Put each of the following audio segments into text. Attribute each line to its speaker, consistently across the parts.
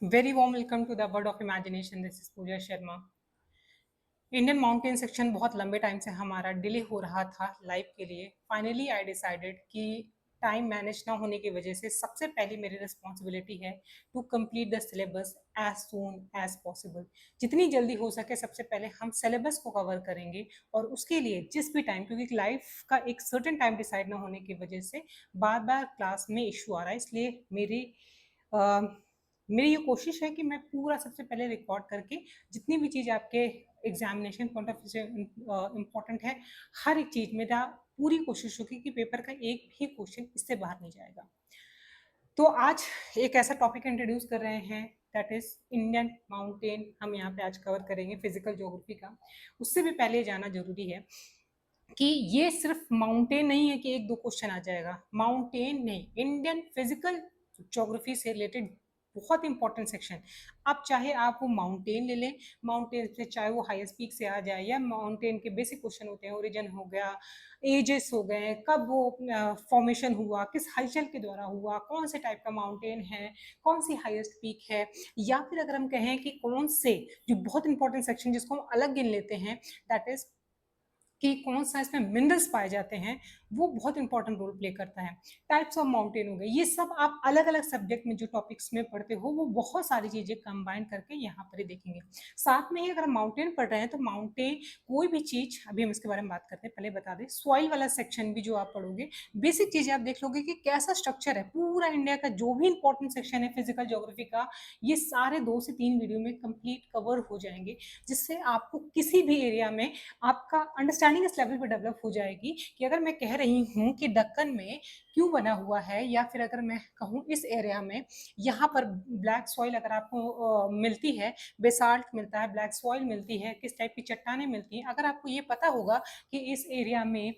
Speaker 1: Very warm welcome to the World of Imagination. This is Pooja Sharma. Indian mountain section बहुत लंबे time से हमारा delay हो रहा था लाइव के लिए. फाइनली आई डिसाइडेड कि टाइम मैनेज ना होने की वजह से सबसे पहली मेरी रिस्पॉन्सिबिलिटी है to complete the syllabus as soon as possible. जितनी जल्दी हो सके सबसे पहले हम सिलेबस को कवर करेंगे और उसके लिए जिस भी टाइम, क्योंकि लाइफ का एक सर्टेन टाइम डिसाइड ना होने की वजह से बार बार क्लास में इशू आ रहा है. इसलिए मेरी ये कोशिश है कि मैं पूरा सबसे पहले रिकॉर्ड करके जितनी भी चीज़ आपके एग्जामिनेशन पॉइंट ऑफ व्यू से इम्पोर्टेंट है, हर एक चीज़ मेरा पूरी कोशिश होगी कि पेपर का एक भी क्वेश्चन इससे बाहर नहीं जाएगा. तो आज एक ऐसा टॉपिक इंट्रोड्यूस कर रहे हैं दैट इज इंडियन माउंटेन. हम यहाँ पे आज कवर करेंगे फिजिकल ज्योग्राफी का. उससे भी पहले जाना जरूरी है कि ये सिर्फ माउंटेन नहीं है कि एक दो क्वेश्चन आ जाएगा. माउंटेन नहीं, इंडियन फिजिकल ज्योग्राफी से रिलेटेड बहुत इंपॉर्टेंट सेक्शन. अब चाहे आप वो माउंटेन ले लें, माउंटेन से चाहे वो हाईएस्ट पीक से आ जाए, या माउंटेन के बेसिक क्वेश्चन होते हैं, ओरिजिन हो गया, एजेस हो गए, कब वो फॉर्मेशन हुआ, किस हलचल के द्वारा हुआ, कौन से टाइप का माउंटेन है, कौन सी हाईएस्ट पीक है, या फिर अगर हम कहें कि कौन से, जो बहुत इंपॉर्टेंट सेक्शन जिसको हम अलग गिन लेते हैं, दैट इज कि कौन सा इसमें मिनरल्स पाए जाते हैं, वो बहुत इंपॉर्टेंट रोल प्ले करता है. टाइप्स ऑफ माउंटेन हो गए, ये सब आप अलग अलग सब्जेक्ट में जो टॉपिक्स में पढ़ते हो वो बहुत सारी चीजें कंबाइन करके यहाँ पर ही देखेंगे. साथ में ही अगर माउंटेन पढ़ रहे हैं तो माउंटेन कोई भी चीज, अभी हम इसके बारे में बात करते हैं, पहले बता दें सॉइल वाला सेक्शन भी जो आप पढ़ोगे, बेसिक चीजें आप देख लोगे कि कैसा स्ट्रक्चर है. पूरा इंडिया का जो भी इंपॉर्टेंट सेक्शन है फिजिकल ज्योग्राफी का, ये सारे 2 से 3 वीडियो में कंप्लीट कवर हो जाएंगे, जिससे आपको किसी भी एरिया में आपका अंडरस्टैंडिंग इस लेवल पे डेवलप हो जाएगी कि अगर मैं कह रही हूँ कि दक्कन में क्यों बना हुआ है, या फिर अगर मैं कहूँ इस एरिया में यहाँ पर ब्लैक सॉइल अगर आपको मिलती है, बेसाल्ट मिलता है, ब्लैक सॉइल मिलती है, किस टाइप की चट्टानें मिलती हैं, अगर आपको ये पता होगा कि इस एरिया में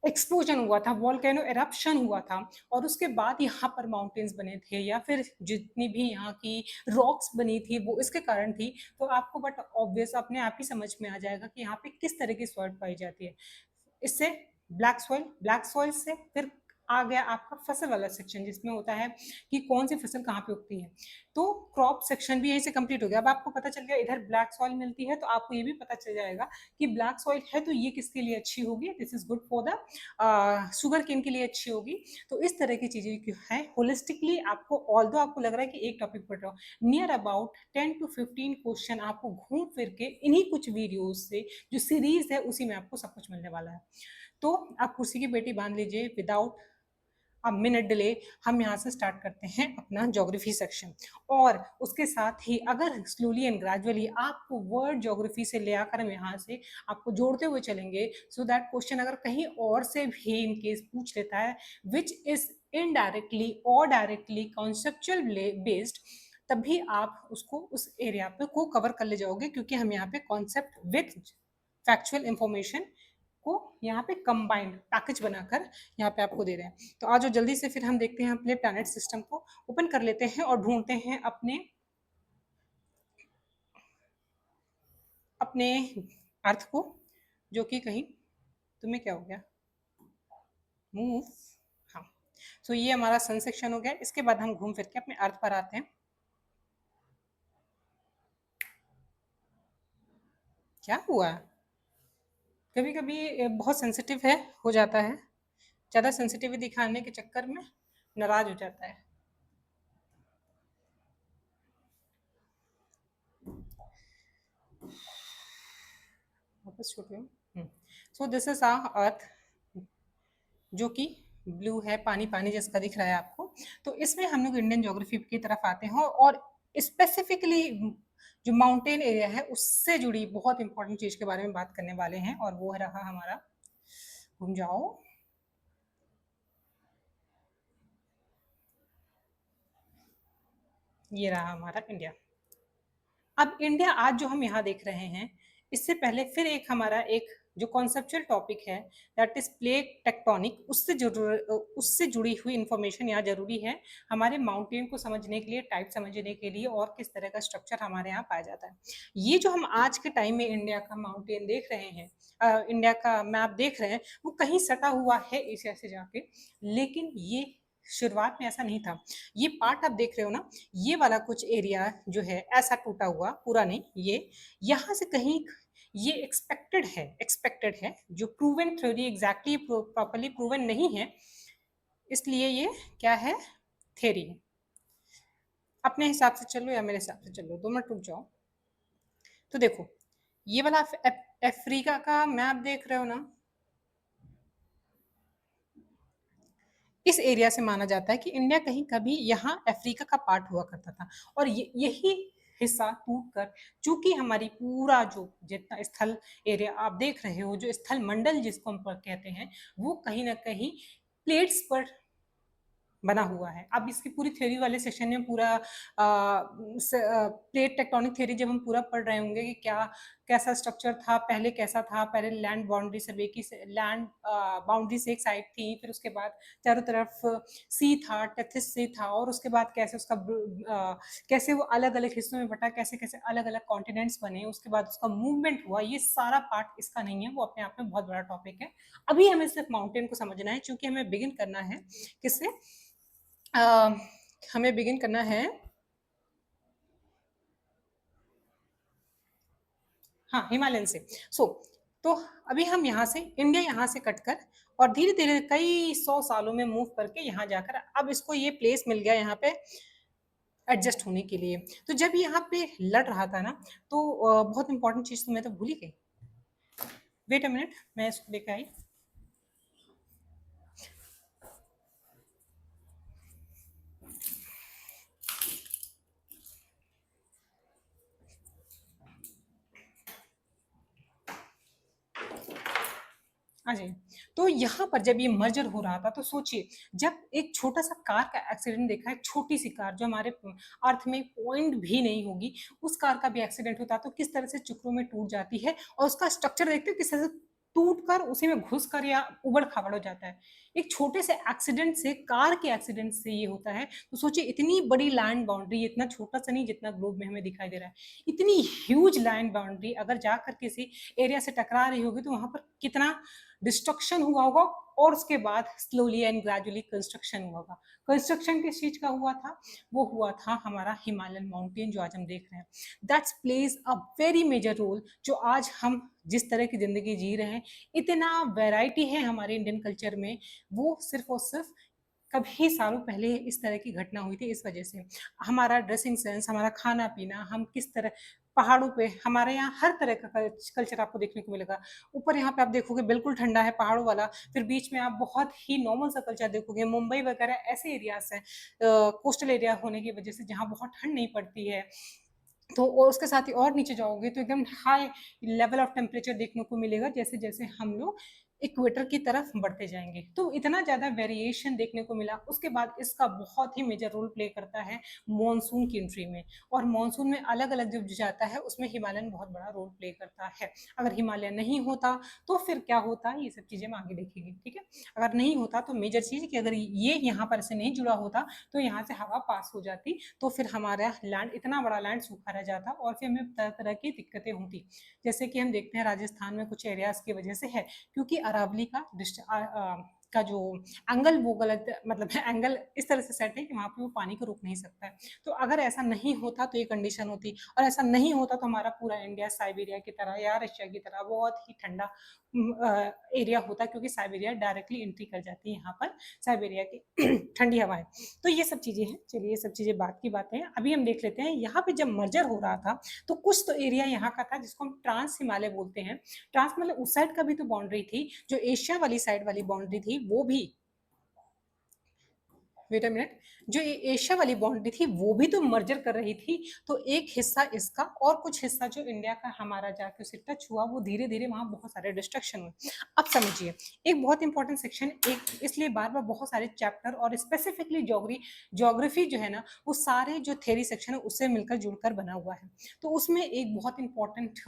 Speaker 1: एक्सप्लोजन हुआ था, वॉल्केनो एरप्शन हुआ था और उसके बाद यहाँ पर माउंटेन्स बने थे, या फिर जितनी भी यहाँ की रॉक्स बनी थी वो इसके कारण थी, तो आपको बट ऑब्वियस अपने आप ही समझ में आ जाएगा कि यहाँ पे किस तरह की सॉइल पाई जाती है. इससे ब्लैक सॉइल से फिर आ गया आपका फसल वाला सेक्शन, जिसमें होता है कि कौन सी फसल कहाँ पे उगती है. तो क्रॉप सेक्शन भी यहीं से कंप्लीट हो गया. अब आपको पता चल गया इधर ब्लैक सॉइल मिलती है, तो आपको ये भी पता चल जाएगा कि ब्लैक सॉइल है तो ये किसके लिए अच्छी होगी, this is good for the sugar cane के लिए अच्छी होगी. तो इस तरह की चीजें है होलिस्टिकली आपको, ऑल्दो आपको लग रहा है कि एक टॉपिक पढ़ रहा हूँ, नियर अबाउट 10 to 15 क्वेश्चन आपको घूम फिर के इन्हीं कुछ वीडियोज से, जो सीरीज है उसी में आपको सब कुछ मिलने वाला है. तो आप कुर्सी की पेटी बांध लीजिए, विदाउट अब मिनट डिले हम यहाँ से स्टार्ट करते हैं अपना ज्योग्राफी सेक्शन. और उसके साथ ही अगर स्लोली एंड ग्रेजुअली आपको वर्ड ज्योग्राफी से ले आकर हम यहाँ से आपको जोड़ते हुए चलेंगे, सो दैट क्वेश्चन अगर कहीं और से भी इन केस पूछ लेता है विच इज इनडायरेक्टली और डायरेक्टली कॉन्सेप्चुअल बेस्ड, तभी आप उसको उस एरिया पे को कवर कर ले जाओगे, क्योंकि हम यहाँ पे कॉन्सेप्ट विथ फैक्चुअल इंफॉर्मेशन को यहाँ पे कंबाइंड पैकेज बनाकर यहाँ पे आपको दे रहे हैं. तो आज जल्दी से फिर हम देखते हैं अपने प्लैनेट सिस्टम को ओपन कर लेते हैं और ढूंढते हैं अपने अपने अर्थ को, जो कि कहीं, तुम्हें क्या हो गया, मूव. हाँ, सो ये हमारा सन सेक्शन हो गया. इसके बाद हम घूम फिर के अपने अर्थ पर आते हैं. क्या हुआ, कभी कभी बहुत सेंसिटिव है, हो जाता है, ज़्यादा सेंसिटिविटी दिखाने के चक्कर में नाराज हो जाता है. वापस छूट गया. So this is our earth, जो कि ब्लू है, पानी पानी जिसका दिख रहा है आपको. तो इसमें हम लोग इंडियन ज्योग्राफी की तरफ आते हैं और स्पेसिफिकली जो माउंटेन एरिया है उससे जुड़ी बहुत इंपॉर्टेंट चीज के बारे में बात करने वाले हैं, और वो रहा हमारा, घूम जाओ, ये रहा हमारा इंडिया. अब इंडिया आज जो हम यहाँ देख रहे हैं, इससे पहले फिर एक हमारा एक जो कॉन्सेप्चुअल टॉपिक है दैट इज प्लेट टेक्टोनिक, उससे जुड़ी हुई इंफॉर्मेशन यहाँ जरूरी है हमारे माउंटेन को समझने के लिए, टाइप समझने के लिए, और किस तरह का स्ट्रक्चर हमारे यहाँ पाया जाता है. ये जो हम आज के टाइम में इंडिया का माउंटेन देख रहे हैं, इंडिया का मैप देख रहे हैं, वो कहीं सटा हुआ है एशिया से जाके, लेकिन ये शुरुआत में ऐसा नहीं था। ये पार्ट आप देख रहे हो ना, ये वाला कुछ एरिया जो है ऐसा टूटा हुआ, पूरा नहीं, ये यहाँ से कहीं ये एक्सपेक्टेड है, जो proven theory exactly properly proven नहीं है, इसलिए ये क्या है, थ्योरी है। अपने हिसाब से चलो या मेरे हिसाब से चलो, 2 मिनट रुक जाओ। तो देखो, ये वाला अफ्रीका का मैप देख रहे हो ना, इस एरिया से माना जाता है कि इंडिया कहीं कभी यहाँ अफ्रीका का पार्ट हुआ करता था, और यही हिस्सा टूट कर, चूंकि हमारी पूरा जो जितना स्थल एरिया आप देख रहे हो, जो स्थल मंडल जिसको हम कहते हैं, वो कहीं ना कहीं प्लेट्स पर बना हुआ है। अब इसकी पूरी थ्योरी वाले सेशन में पूरा प्लेट टेक्टोनिक थ्योरी जब हम पूरा पढ़ रहे होंगे कि क्या कैसा स्ट्रक्चर था पहले, कैसा था पहले, लैंड बाउंड्री सर्वे की, लैंड बाउंड्री से एक साइड थी, फिर उसके बाद चारों तरफ सी था, टेथिस सी था, और उसके बाद कैसे उसका कैसे वो अलग अलग हिस्सों में बटा, कैसे कैसे अलग अलग कॉन्टिनेंट्स बने, उसके बाद उसका मूवमेंट हुआ। ये सारा पार्ट इसका नहीं है, वो अपने आप में बहुत बड़ा टॉपिक है। अभी हमें सिर्फ माउंटेन को समझना है, क्योंकि हमें बिगिन करना है किससे, हमें बिगिन करना है, हाँ, हिमालयन से। तो अभी हम यहाँ से, इंडिया यहाँ से कटकर और धीरे धीरे कई 100 सालों में मूव करके यहाँ जाकर अब इसको ये प्लेस मिल गया यहाँ पे एडजस्ट होने के लिए। तो जब यहाँ पे लड़ रहा था ना, तो बहुत इंपॉर्टेंट चीज तो मैं तो भूल ही गई। वेट अ मिनट, मैं इसको लेकर आई। हाँ जी। तो यहाँ पर जब ये मर्जर हो रहा था, तो सोचिए, जब एक छोटा सा कार का एक्सीडेंट देखा है, छोटी सी कार जो हमारे अर्थ में पॉइंट भी नहीं होगी, उस कार का भी एक्सीडेंट होता तो किस तरह से टुकड़ों में टूट जाती है, और उसका स्ट्रक्चर देखते हो किस तरह से टूट कर उसी में घुस कर या उबड़ खाबड़ हो जाता है। एक छोटे से एक्सीडेंट से, कार के एक्सीडेंट से ये होता है। तो सोचिए, इतनी बड़ी लैंड बाउंड्री, इतना छोटा सा नहीं जितना ग्लोब में हमें दिखाई दे रहा है, इतनी ह्यूज लैंड बाउंड्री अगर जाकर किसी एरिया से टकरा रही होगी, तो वहां पर कितना डिस्ट्रक्शन हुआ होगा, और उसके बाद स्लोली एंड ग्रेजुअली कंस्ट्रक्शन हुआ होगा। कंस्ट्रक्शन किस चीज का हुआ था, वो हुआ था हमारा हिमालयन माउंटेन जो आज हम देख रहे हैं। That's plays a very major role, जो आज हम जिस तरह की जिंदगी जी रहे हैं, इतना वैरायटी है हमारे इंडियन कल्चर में, वो सिर्फ और सिर्फ कभी सालों पहले इस तरह की घटना हुई थी। इस वजह से हमारा ड्रेसिंग सेंस, हमारा खाना पीना, हम किस तरह पहाड़ों पे, हमारे यहाँ हर तरह का कल्चर आपको देखने को मिलेगा। ऊपर यहाँ पे आप देखोगे बिल्कुल ठंडा है पहाड़ों वाला, फिर बीच में आप बहुत ही नॉर्मल सा कल्चर देखोगे, मुंबई वगैरह ऐसे एरियाज हैं कोस्टल एरिया होने की वजह से, जहाँ बहुत ठंड नहीं पड़ती है। तो और उसके साथ ही और नीचे जाओगे तो एकदम हाई लेवल ऑफ टेम्परेचर देखने को मिलेगा, जैसे जैसे हम लोग इक्वेटर की तरफ बढ़ते जाएंगे। तो इतना ज्यादा वेरिएशन देखने को मिला। उसके बाद इसका बहुत ही मेजर रोल प्ले करता है मॉनसून की एंट्री में, और मॉनसून में अलग अलग जब जाता है उसमें हिमालयन बहुत बड़ा रोल प्ले करता है। अगर हिमालय नहीं होता तो फिर क्या होता, ये सब चीजें हम आगे देखेंगे, ठीक है। अगर नहीं होता तो मेजर चीज कि अगर ये यहाँ पर से नहीं जुड़ा होता, तो यहाँ से हवा पास हो जाती, तो फिर हमारा लैंड, इतना बड़ा लैंड सूखा रह जाता, और फिर हमें तरह तरह की दिक्कतें होती। जैसे कि हम देखते हैं राजस्थान में कुछ एरियाज की वजह से है, क्योंकि अरावली का जो एंगल, वो गलत, मतलब एंगल इस तरह से सेट है कि वहां पे वो पानी को रोक नहीं सकता है। तो अगर ऐसा नहीं होता तो ये कंडीशन होती, और ऐसा नहीं होता तो हमारा पूरा इंडिया साइबेरिया की तरह या रशिया की तरह बहुत ही ठंडा एरिया होता, क्योंकि साइबेरिया डायरेक्टली एंट्री कर जाती है यहाँ पर, साइबेरिया की ठंडी हवाएं। तो ये सब चीजें हैं, चलिए ये सब चीजें बात की बातें हैं। अभी हम देख लेते हैं, यहाँ पे जब मर्जर हो रहा था, तो कुछ तो एरिया यहाँ का था जिसको हम ट्रांस हिमालय बोलते हैं। ट्रांस मतलब उस साइड का भी तो बाउंड्री थी, जो एशिया वाली साइड वाली बाउंड्री थी वो भी, वेट अ मिनट, जो ये एशिया वाली बाउंड्री थी वो भी तो मर्जर कर रही थी। तो एक हिस्सा इसका और कुछ हिस्सा जो इंडिया का हमारा जाके उससे टच हुआ, वो धीरे धीरे वहां बहुत सारे डिस्ट्रक्शन हुए। अब समझिए, एक बहुत इंपॉर्टेंट सेक्शन, एक इसलिए बार बार बहुत सारे चैप्टर और स्पेसिफिकली ज्योग्राफी जो है ना, वो सारे जो थ्योरी सेक्शन है उससे मिलकर जुड़कर बना हुआ है। तो उसमें एक बहुत इंपॉर्टेंट,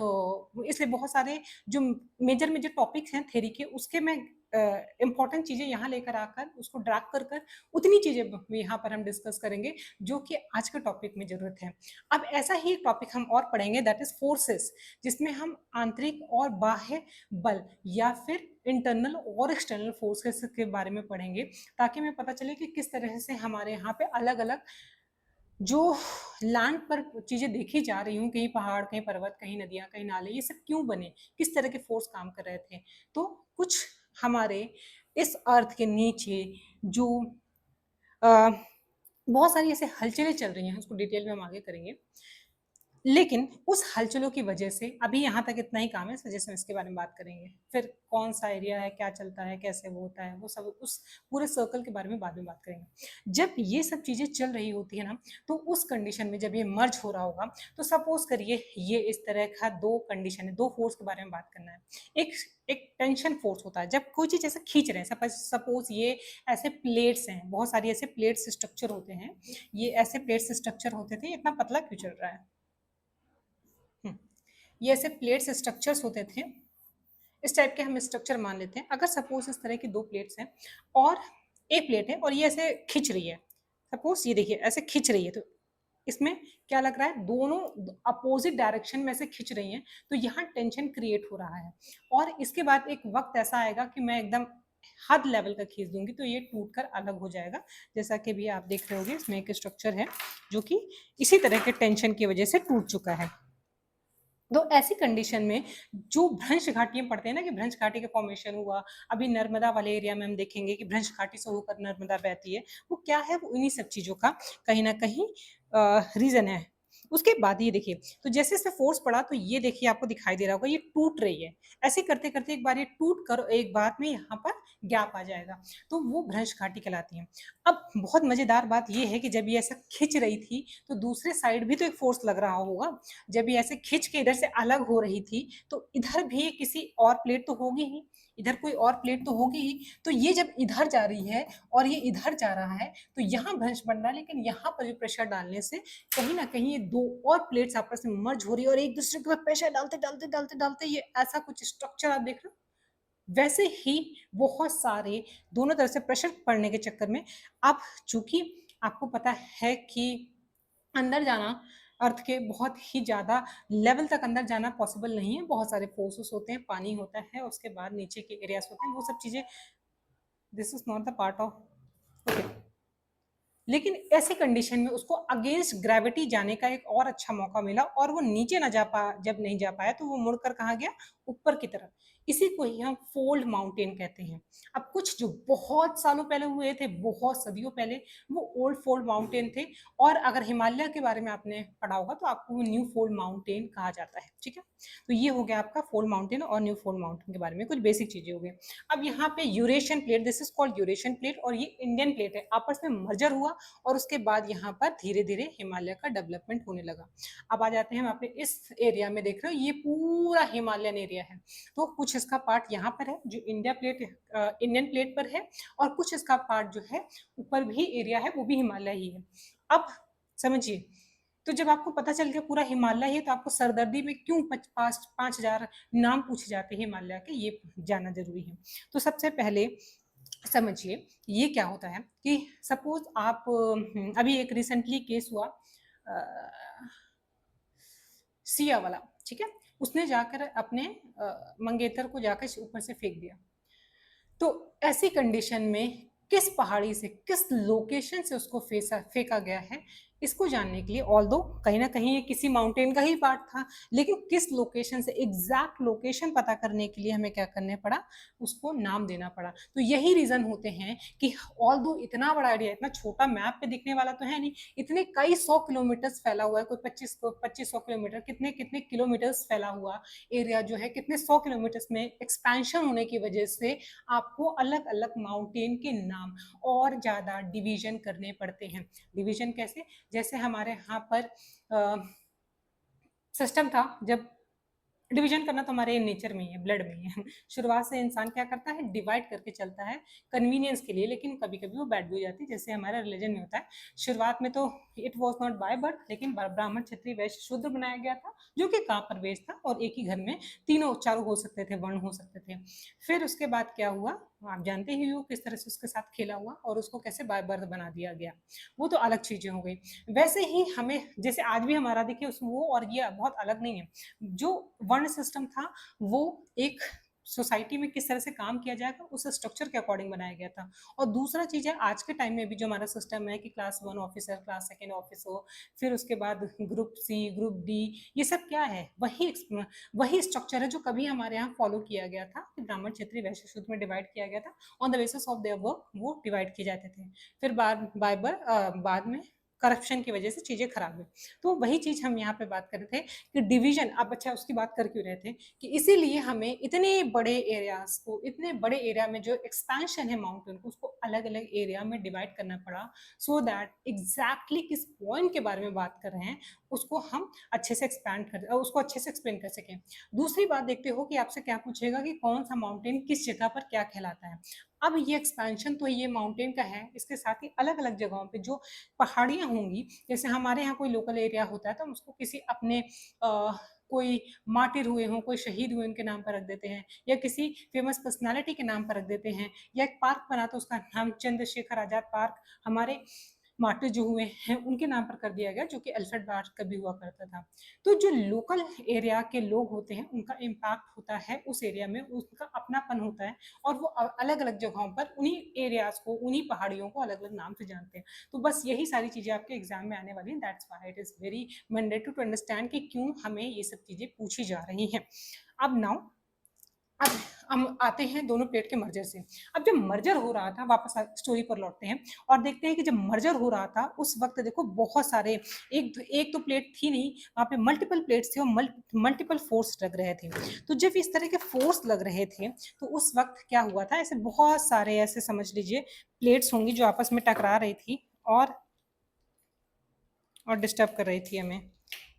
Speaker 1: इसलिए बहुत सारे जो मेजर मेजर टॉपिक्स हैं थ्योरी के, उसके मैं इम्पोर्टेंट चीज़ें यहाँ लेकर आकर उसको ड्रैग कर कर उतनी चीज़ें यहाँ पर हम डिस्कस करेंगे जो कि आज के टॉपिक में ज़रूरत है। अब ऐसा ही एक टॉपिक हम और पढ़ेंगे, दैट इज़ फोर्सेस, जिसमें हम आंतरिक और बाह्य बल या फिर इंटरनल और एक्सटर्नल फोर्सेस के बारे में पढ़ेंगे, ताकि हमें पता चले कि किस तरह से हमारे यहाँ पे अलग-अलग जो लैंड पर चीज़ें देखी जा रही हूँ, कहीं पहाड़, कहीं पर्वत, कहीं नदियाँ, कहीं नाले, ये सब क्यों बने? किस तरह के फोर्स काम कर रहे थे? तो कुछ हमारे इस अर्थ के नीचे जो अ, बहुत सारी ऐसे हलचलें चल रही हैं, उसको डिटेल में हम आगे करेंगे। लेकिन उस हलचलों की वजह से अभी यहाँ तक इतना ही काम है, इस वजह से हम इसके बारे में बात करेंगे। फिर कौन-सा एरिया है, क्या चलता है, कैसे वो होता है, वो सब उस पूरे सर्कल के बारे में बाद में बात करेंगे। जब ये सब चीज़ें चल रही होती है ना, तो उस कंडीशन में जब ये मर्ज हो रहा होगा, तो सपोज़ करिए ये इस तरह का 2 कंडीशन है, 2 फोर्स के बारे में बात करना है। एक एक टेंशन फोर्स होता है, जब कोई चीज़ ऐसे खींच रहे हैं, सपोज़ ये ऐसे प्लेट्स हैं, बहुत सारी ऐसे प्लेट्स स्ट्रक्चर होते हैं। ये ऐसे प्लेट्स स्ट्रक्चर होते थे, इतना पतला क्यों चल रहा है? ये ऐसे प्लेट्स स्ट्रक्चर्स होते थे, इस टाइप के हम स्ट्रक्चर मान लेते हैं। अगर सपोज इस तरह की 2 प्लेट्स हैं और एक प्लेट है और ये ऐसे खिंच रही है, सपोज ये देखिए ऐसे खिंच रही है, तो इसमें क्या लग रहा है, दोनों अपोजिट डायरेक्शन में से खिंच रही हैं, तो यहाँ टेंशन क्रिएट हो रहा है। और इसके बाद एक वक्त ऐसा आएगा कि मैं एकदम हद लेवल का खींच दूंगी तो ये टूट कर अलग हो जाएगा। जैसा कि भी आप देख रहे होगे, इसमें एक स्ट्रक्चर है जो कि इसी तरह के टेंशन की वजह से टूट चुका है। तो ऐसी कंडीशन में जो भ्रंश घाटियां पड़ते हैं ना, कि भ्रंश घाटी का फॉर्मेशन हुआ, अभी नर्मदा वाले एरिया में हम देखेंगे कि भ्रंश घाटी से होकर नर्मदा बहती है, वो क्या है, वो इन्हीं सब चीजों का कहीं ना कहीं रीजन है। उसके बाद ये देखिए, तो जैसे जैसे फोर्स पड़ा तो ये देखिए आपको दिखाई दे रहा होगा, ये टूट रही है। ऐसे करते करते एक बार ये टूट कर एक बात में यहाँ पर गैप आ जाएगा, तो वो भ्रंश घाटी कहलाती है। अब बहुत मजेदार बात ये है कि जब ये ऐसा खिंच रही थी तो दूसरे साइड भी तो एक फोर्स लग रहा होगा। जब ये ऐसे खिंच के इधर से अलग हो रही थी तो इधर भी किसी और प्लेट तो होगी ही, इधर कोई और प्लेट तो होगी ही। तो ये जब इधर जा रही है और ये इधर जा रहा है तो यहाँ भ्रंश बन रहा है, लेकिन यहाँ पर जो प्रेशर डालने से कहीं ना कहीं ये 2 और प्लेट्स आपस में मर्ज हो रही है और एक दूसरे के ऊपर प्रेशर डालते डालते डालते डालते ये ऐसा कुछ स्ट्रक्चर आप देख रहे हो। वैसे ही बहुत सारे दोनों तरफ से प्रेशर पड़ने के चक्कर में, अब चूंकि आपको पता है कि अंदर जाना अर्थ के बहुत ही ज़्यादा लेवल तक अंदर जाना पॉसिबल नहीं है, बहुत सारे फोर्सेस होते हैं, पानी होता है, उसके बाद नीचे के एरियाज होते हैं, वो सब चीज़ें, this is not the part of okay. लेकिन ऐसे कंडीशन में उसको अगेंस्ट ग्रेविटी जाने का एक और अच्छा मौका मिला और वो नीचे ना जा पा जब नहीं जा पाया तो वो मुड़कर कहाँ गया, ऊपर की तरफ। इसी को ही हम फोल्ड माउंटेन कहते हैं। अब कुछ जो बहुत सालों पहले हुए थे, बहुत सदियों पहले, वो ओल्ड फोल्ड माउंटेन थे। और अगर हिमालय के बारे में आपने पढ़ा होगा तो आपको वो न्यू फोल्ड माउंटेन कहा जाता है, ठीक है। तो ये हो गया आपका फोल्ड माउंटेन और न्यू फोल्ड माउंटेन के बारे में कुछ बेसिक चीजें हो गई। अब यहाँ पे Eurasian plate, this is called Eurasian plate, और ये इंडियन प्लेट है, आपस में मर्जर हुआ और उसके बाद यहाँ पर धीरे धीरे हिमालय का डेवलपमेंट होने लगा। अब आ जाते हैं हम अपने इस एरिया में, देख रहे हो ये पूरा हिमालयन एरिया है। तो कुछ इसका पार्ट यहाँ पर है जो इंडियन प्लेट पर है, और कुछ इसका पार्ट जो है ऊपर भी एरिया है वो भी हिमालय ही है। अब समझिए, तो जब आपको पता चल गया पूरा हिमालय है तो आपको सरदर्दी में क्यों 5,000 नाम पूछे जाते हैं हिमालय के, ये जानना जरूरी है। तो सबसे पहले समझिए ये क्या होता है कि सपोज आप अभी एक रिसेंटली केस हुआ सिया वाला, ठीक है। उसने जाकर अपने मंगेतर को जाकर ऊपर से फेंक दिया। तो ऐसी कंडीशन में किस पहाड़ी से, किस लोकेशन से उसको फेंका गया है, इसको जानने के लिए, ऑल्दो कहीं ना कहीं ये किसी माउंटेन का ही पार्ट था, लेकिन किस लोकेशन से, एग्जैक्ट लोकेशन पता करने के लिए हमें क्या करने पड़ा, उसको नाम देना पड़ा। तो यही रीजन होते हैं कि ऑल्दो इतना बड़ा एरिया, इतना छोटा मैप पे दिखने वाला तो है नहीं, इतने कई 100 किलोमीटर फैला हुआ है, कोई 2500 किलोमीटर, कितने कितने किलोमीटर्स फैला हुआ एरिया जो है, कितने 100 किलोमीटर में एक्सपेंशन होने की वजह से आपको अलग अलग माउंटेन के नाम और ज़्यादा डिवीजन करने पड़ते हैं। डिवीजन कैसे, जैसे हमारे यहाँ पर सिस्टम था, जब डिवीजन करना तो हमारे नेचर में ही है, ब्लड में ही है। शुरुआत से इंसान क्या करता है, डिवाइड करके चलता है कन्वीनियंस के लिए, लेकिन कभी कभी वो बैड भी हो जाती है, जैसे हमारा रिलीजन में होता है। शुरुआत में तो it was not by birth, लेकिन ब्राह्मण क्षत्रिय वैश्य शूद्र बनाया गया था, जो कि का प्रवेश था, और एक ही घर में तीनों चारों हो सकते थे, वर्ण हो सकते थे। फिर उसके बाद क्या हुआ, आप जानते ही हो किस तरह से उसके साथ खेला हुआ और उसको कैसे बाय बर्थ बना दिया गया, वो तो अलग चीजें हो गई। वैसे ही हमें जैसे आज भी हमारा देखिए उस वो और ये बहुत अलग नहीं है। जो वर्ण सिस्टम था वो एक सोसाइटी में किस तरह से काम किया जाएगा उस स्ट्रक्चर के अकॉर्डिंग बनाया गया था। और दूसरा चीज है आज के टाइम में भी जो हमारा सिस्टम है कि क्लास 1 ऑफिसर, क्लास 2 ऑफिस हो, फिर उसके बाद ग्रुप सी, ग्रुप डी, ये सब क्या है, वही स्ट्रक्चर है जो कभी हमारे यहाँ फॉलो किया गया था कि ब्राह्मण, क्षत्रिय, वैश्य, शूद्र में डिवाइड किया गया था। On the basis of their work वो डिवाइड किए जाते थे। फिर बाद में करप्शन की वजह से चीजें खराब हुई। तो वही चीज हम यहाँ पे बात कर रहे थे कि डिवीजन, अब अच्छा उसकी बात कर क्यों रहे थे कि इसीलिए हमें इतने बड़े एरियाज को, इतने बड़े एरिया में जो एक्सपेंशन है माउंटेन को, उसको अलग अलग एरिया में डिवाइड करना पड़ा, सो दैट एग्जैक्टली किस पॉइंट के बारे में बात कर रहे हैं उसको हम अच्छे से उसको अच्छे से एक्सप्लेन कर सकें। दूसरी बात देखते हो कि आपसे क्या पूछेगा कि कौन सा माउंटेन किस जगह पर क्या कहलाता है। अब ये एक्सपेंशन तो ये माउंटेन का है, इसके साथ ही अलग अलग जगहों पे जो पहाड़ियां होंगी, जैसे हमारे यहाँ कोई लोकल एरिया होता है तो हम उसको किसी अपने कोई मार्टिर हुए हों, कोई शहीद हुए उनके नाम पर रख देते हैं, या किसी फेमस पर्सनालिटी के नाम पर रख देते हैं, या एक पार्क बना तो उसका नाम चंद्रशेखर आजाद पार्क हमारे मार्टिर जो हुए हैं उनके नाम पर कर दिया गया, जो कि अल्फ्रेड पार्क कभी हुआ करता था। तो जो लोकल एरिया के लोग होते हैं उनका इम्पैक्ट होता है उस एरिया में, उसका अपनापन होता है, और वो अलग अलग जगहों पर उन्हीं एरियाज को, उन्हीं पहाड़ियों को अलग अलग नाम से जानते हैं। तो बस यही सारी चीजें आपके एग्जाम में आने वाली हैं। That's why it is very mandatory to understand कि क्यों हमें ये सब चीजें पूछी जा रही हैं। अब नाउ, अब हम आते हैं दोनों प्लेट के मर्जर से। अब जब मर्जर हो रहा था, वापस स्टोरी पर लौटते हैं और देखते हैं कि जब मर्जर हो रहा था उस वक्त देखो बहुत सारे, एक तो प्लेट थी नहीं, वहां पे मल्टीपल प्लेट्स थे और मल्टीपल फोर्स लग रहे थे। तो जब इस तरह के फोर्स लग रहे थे तो उस वक्त क्या हुआ था, ऐसे बहुत सारे, ऐसे समझ लीजिए प्लेट्स होंगी जो आपस में टकरा रही थी और डिस्टर्ब कर रही थी हमें।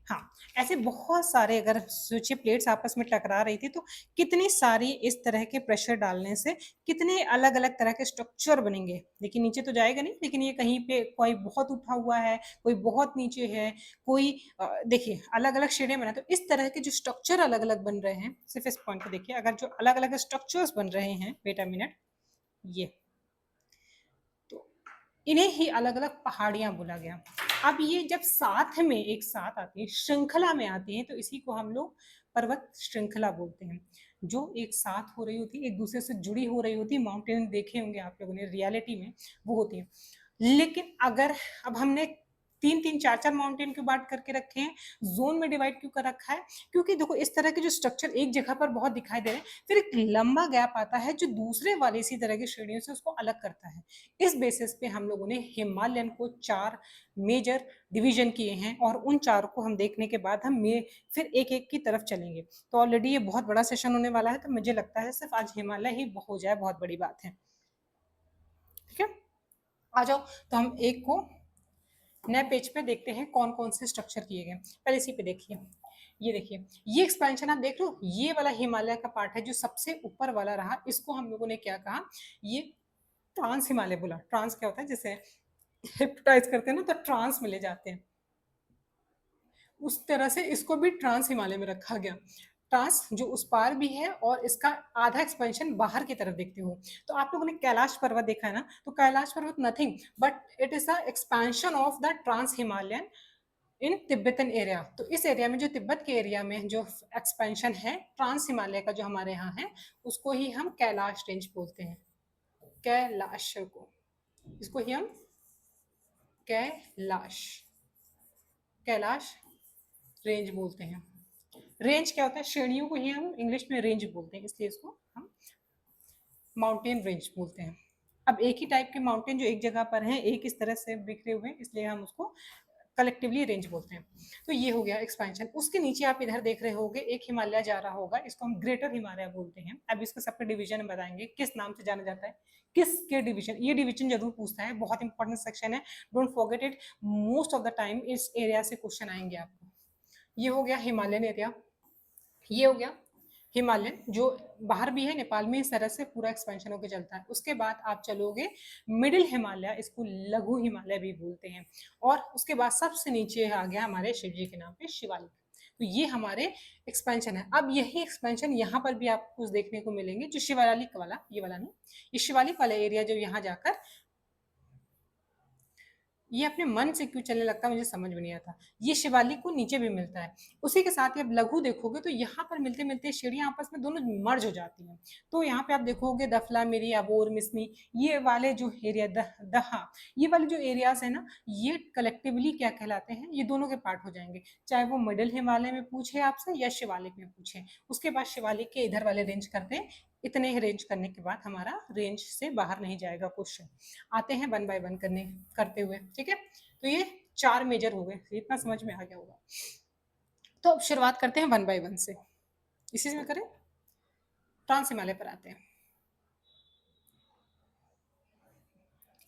Speaker 1: हाँ, ऐसे बहुत सारे अगर सोचिए प्लेट्स आपस में टकरा रही थी तो कितनी सारी इस तरह के प्रेशर डालने से कितने अलग अलग तरह के स्ट्रक्चर बनेंगे। लेकिन नीचे तो जाएगा नहीं, लेकिन ये कहीं पे कोई बहुत उठा हुआ है, कोई बहुत नीचे है, कोई देखिए अलग अलग शेडें बना, तो इस तरह के जो स्ट्रक्चर अलग अलग बन रहे हैं, सिर्फ इस पॉइंट पे देखिए, अगर जो अलग अलग स्ट्रक्चर्स बन रहे हैं, वेट अ मिनट, ये तो इन्हें ही अलग अलग पहाड़ियां बोला गया। अब ये जब साथ में एक साथ आती है, श्रृंखला में आती है, तो इसी को हम लोग पर्वत श्रृंखला बोलते हैं, जो एक साथ हो रही होती, एक दूसरे से जुड़ी हो रही होती। माउंटेन देखे होंगे आप लोगों ने रियलिटी में, वो होती है। लेकिन अगर अब हमने तीन तीन चार चार माउंटेन क्यों बांट करके रखे हैं, जोन में डिवाइड क्यों कर रखा है, क्योंकि देखो इस तरह के जो स्ट्रक्चर एक जगह पर बहुत दिखाई दे रहे हैं, फिर एक लंबा गैप आता है जो दूसरे वाले इसी तरह की श्रेणियों से उसको अलग करता है। इस बेसिस पे हम लोगों ने हिमालयन को 4 मेजर डिवीजन किए हैं, और उन 4 को हम देखने के बाद हम फिर एक एक की तरफ चलेंगे। तो ऑलरेडी ये बहुत बड़ा सेशन होने वाला है, तो मुझे लगता है सिर्फ आज हिमालय ही हो जाए बहुत बड़ी बात है। ठीक है, आ जाओ, तो हम एक को नए पेज पे देखते हैं कौन कौन से स्ट्रक्चर किए गए। पहले इसी पे देखिए, ये देखिए, ये एक्सपेंशन आप देख लो, ये वाला हिमालय का पार्ट है जो सबसे ऊपर वाला रहा, इसको हम लोगों ने क्या कहा, ये ट्रांस हिमालय बोला। ट्रांस क्या होता है, जैसे हिप्नोटाइज करते हैं ना तो ट्रांस में ले जाते हैं, उस तरह से इसको भी ट्रांस हिमालय में रखा गया। ट्रांस जो उस पार भी है और इसका आधा एक्सपेंशन बाहर की तरफ देखते हो। तो आप लोगों ने कैलाश पर्वत देखा है ना, तो कैलाश पर्वत nothing but it is the expansion of the trans Himalayan in Tibetan area. तो इस एरिया में, जो तिब्बत के एरिया में जो एक्सपेंशन है ट्रांस हिमालय का जो हमारे यहाँ है, उसको ही हम कैलाश रेंज बोलते हैं। कैलाश को, इसको ही हम कैलाश कैलाश रेंज बोलते हैं। रेंज क्या होता है, श्रेणियों को ही हम इंग्लिश में रेंज बोलते हैं, इसलिए इसको हम माउंटेन रेंज बोलते हैं। अब एक ही टाइप के माउंटेन जो एक जगह पर हैं, एक इस तरह से बिखरे हुए हैं, इसलिए हम उसको कलेक्टिवली रेंज बोलते हैं। तो ये हो गया एक्सपेंशन। उसके नीचे आप इधर देख रहे होगे एक हिमालय जा रहा होगा, इसको हम ग्रेटर हिमालय बोलते हैं। अब इसको सबके डिवीजन बताएंगे किस नाम से जाना जाता है, किसके डिवीजन, ये डिवीजन जरूर पूछता है, बहुत इंपॉर्टेंट सेक्शन है, don't forget it. Most of the time इस एरिया से क्वेश्चन आएंगे आपको। ये हो गया हिमालयन एरिया, ये हो गया हिमालयन जो बाहर भी है, नेपाल में इस तरह से पूरा एक्सपेंशन होकर चलता है। उसके बाद आप चलोगे मिडिल हिमालय, इसको लघु हिमालय भी बोलते हैं। और उसके बाद सबसे नीचे आ गया हमारे शिव जी के नाम पे शिवालिक। तो ये हमारे एक्सपेंशन है। अब यही एक्सपेंशन यहाँ पर भी आपको देखने को मिलेंगे, जो शिवालिक वाला, ये वाला नहीं, ये शिवालिक वाला एरिया जो यहाँ जाकर ये अपने मन से क्यों चलने लगता है मुझे समझ में नहीं आता। ये शिवालिक को नीचे भी मिलता है, उसी के साथ ही अब लघु देखोगे तो यहाँ पर मिलते मिलते श्रेणियां आपस में दोनों मर्ज हो जाती हैं। तो यहाँ पे आप देखोगे दफला मेरी अबोर मिसनी, ये वाले जो एरिया दहा, ये वाले जो एरियाज है ना, ये कलेक्टिवली क्या कहलाते हैं, ये दोनों के पार्ट हो जाएंगे। चाहे वो मिडिल हिमालय में पूछे आपसे या शिवालिक में पूछे, उसके बाद शिवालिक के इधर वाले रेंज करते हैं। इतने रेंज करने के बाद हमारा रेंज से बाहर नहीं जाएगा क्वेश्चन। आते हैं वन बाय वन करते हुए, ठीक है। तो ये 4 मेजर हो गए, इतना समझ में आ गया होगा। तो अब शुरुआत करते हैं वन बाय वन से, इसी में करें। ट्रांस हिमालय पर आते हैं।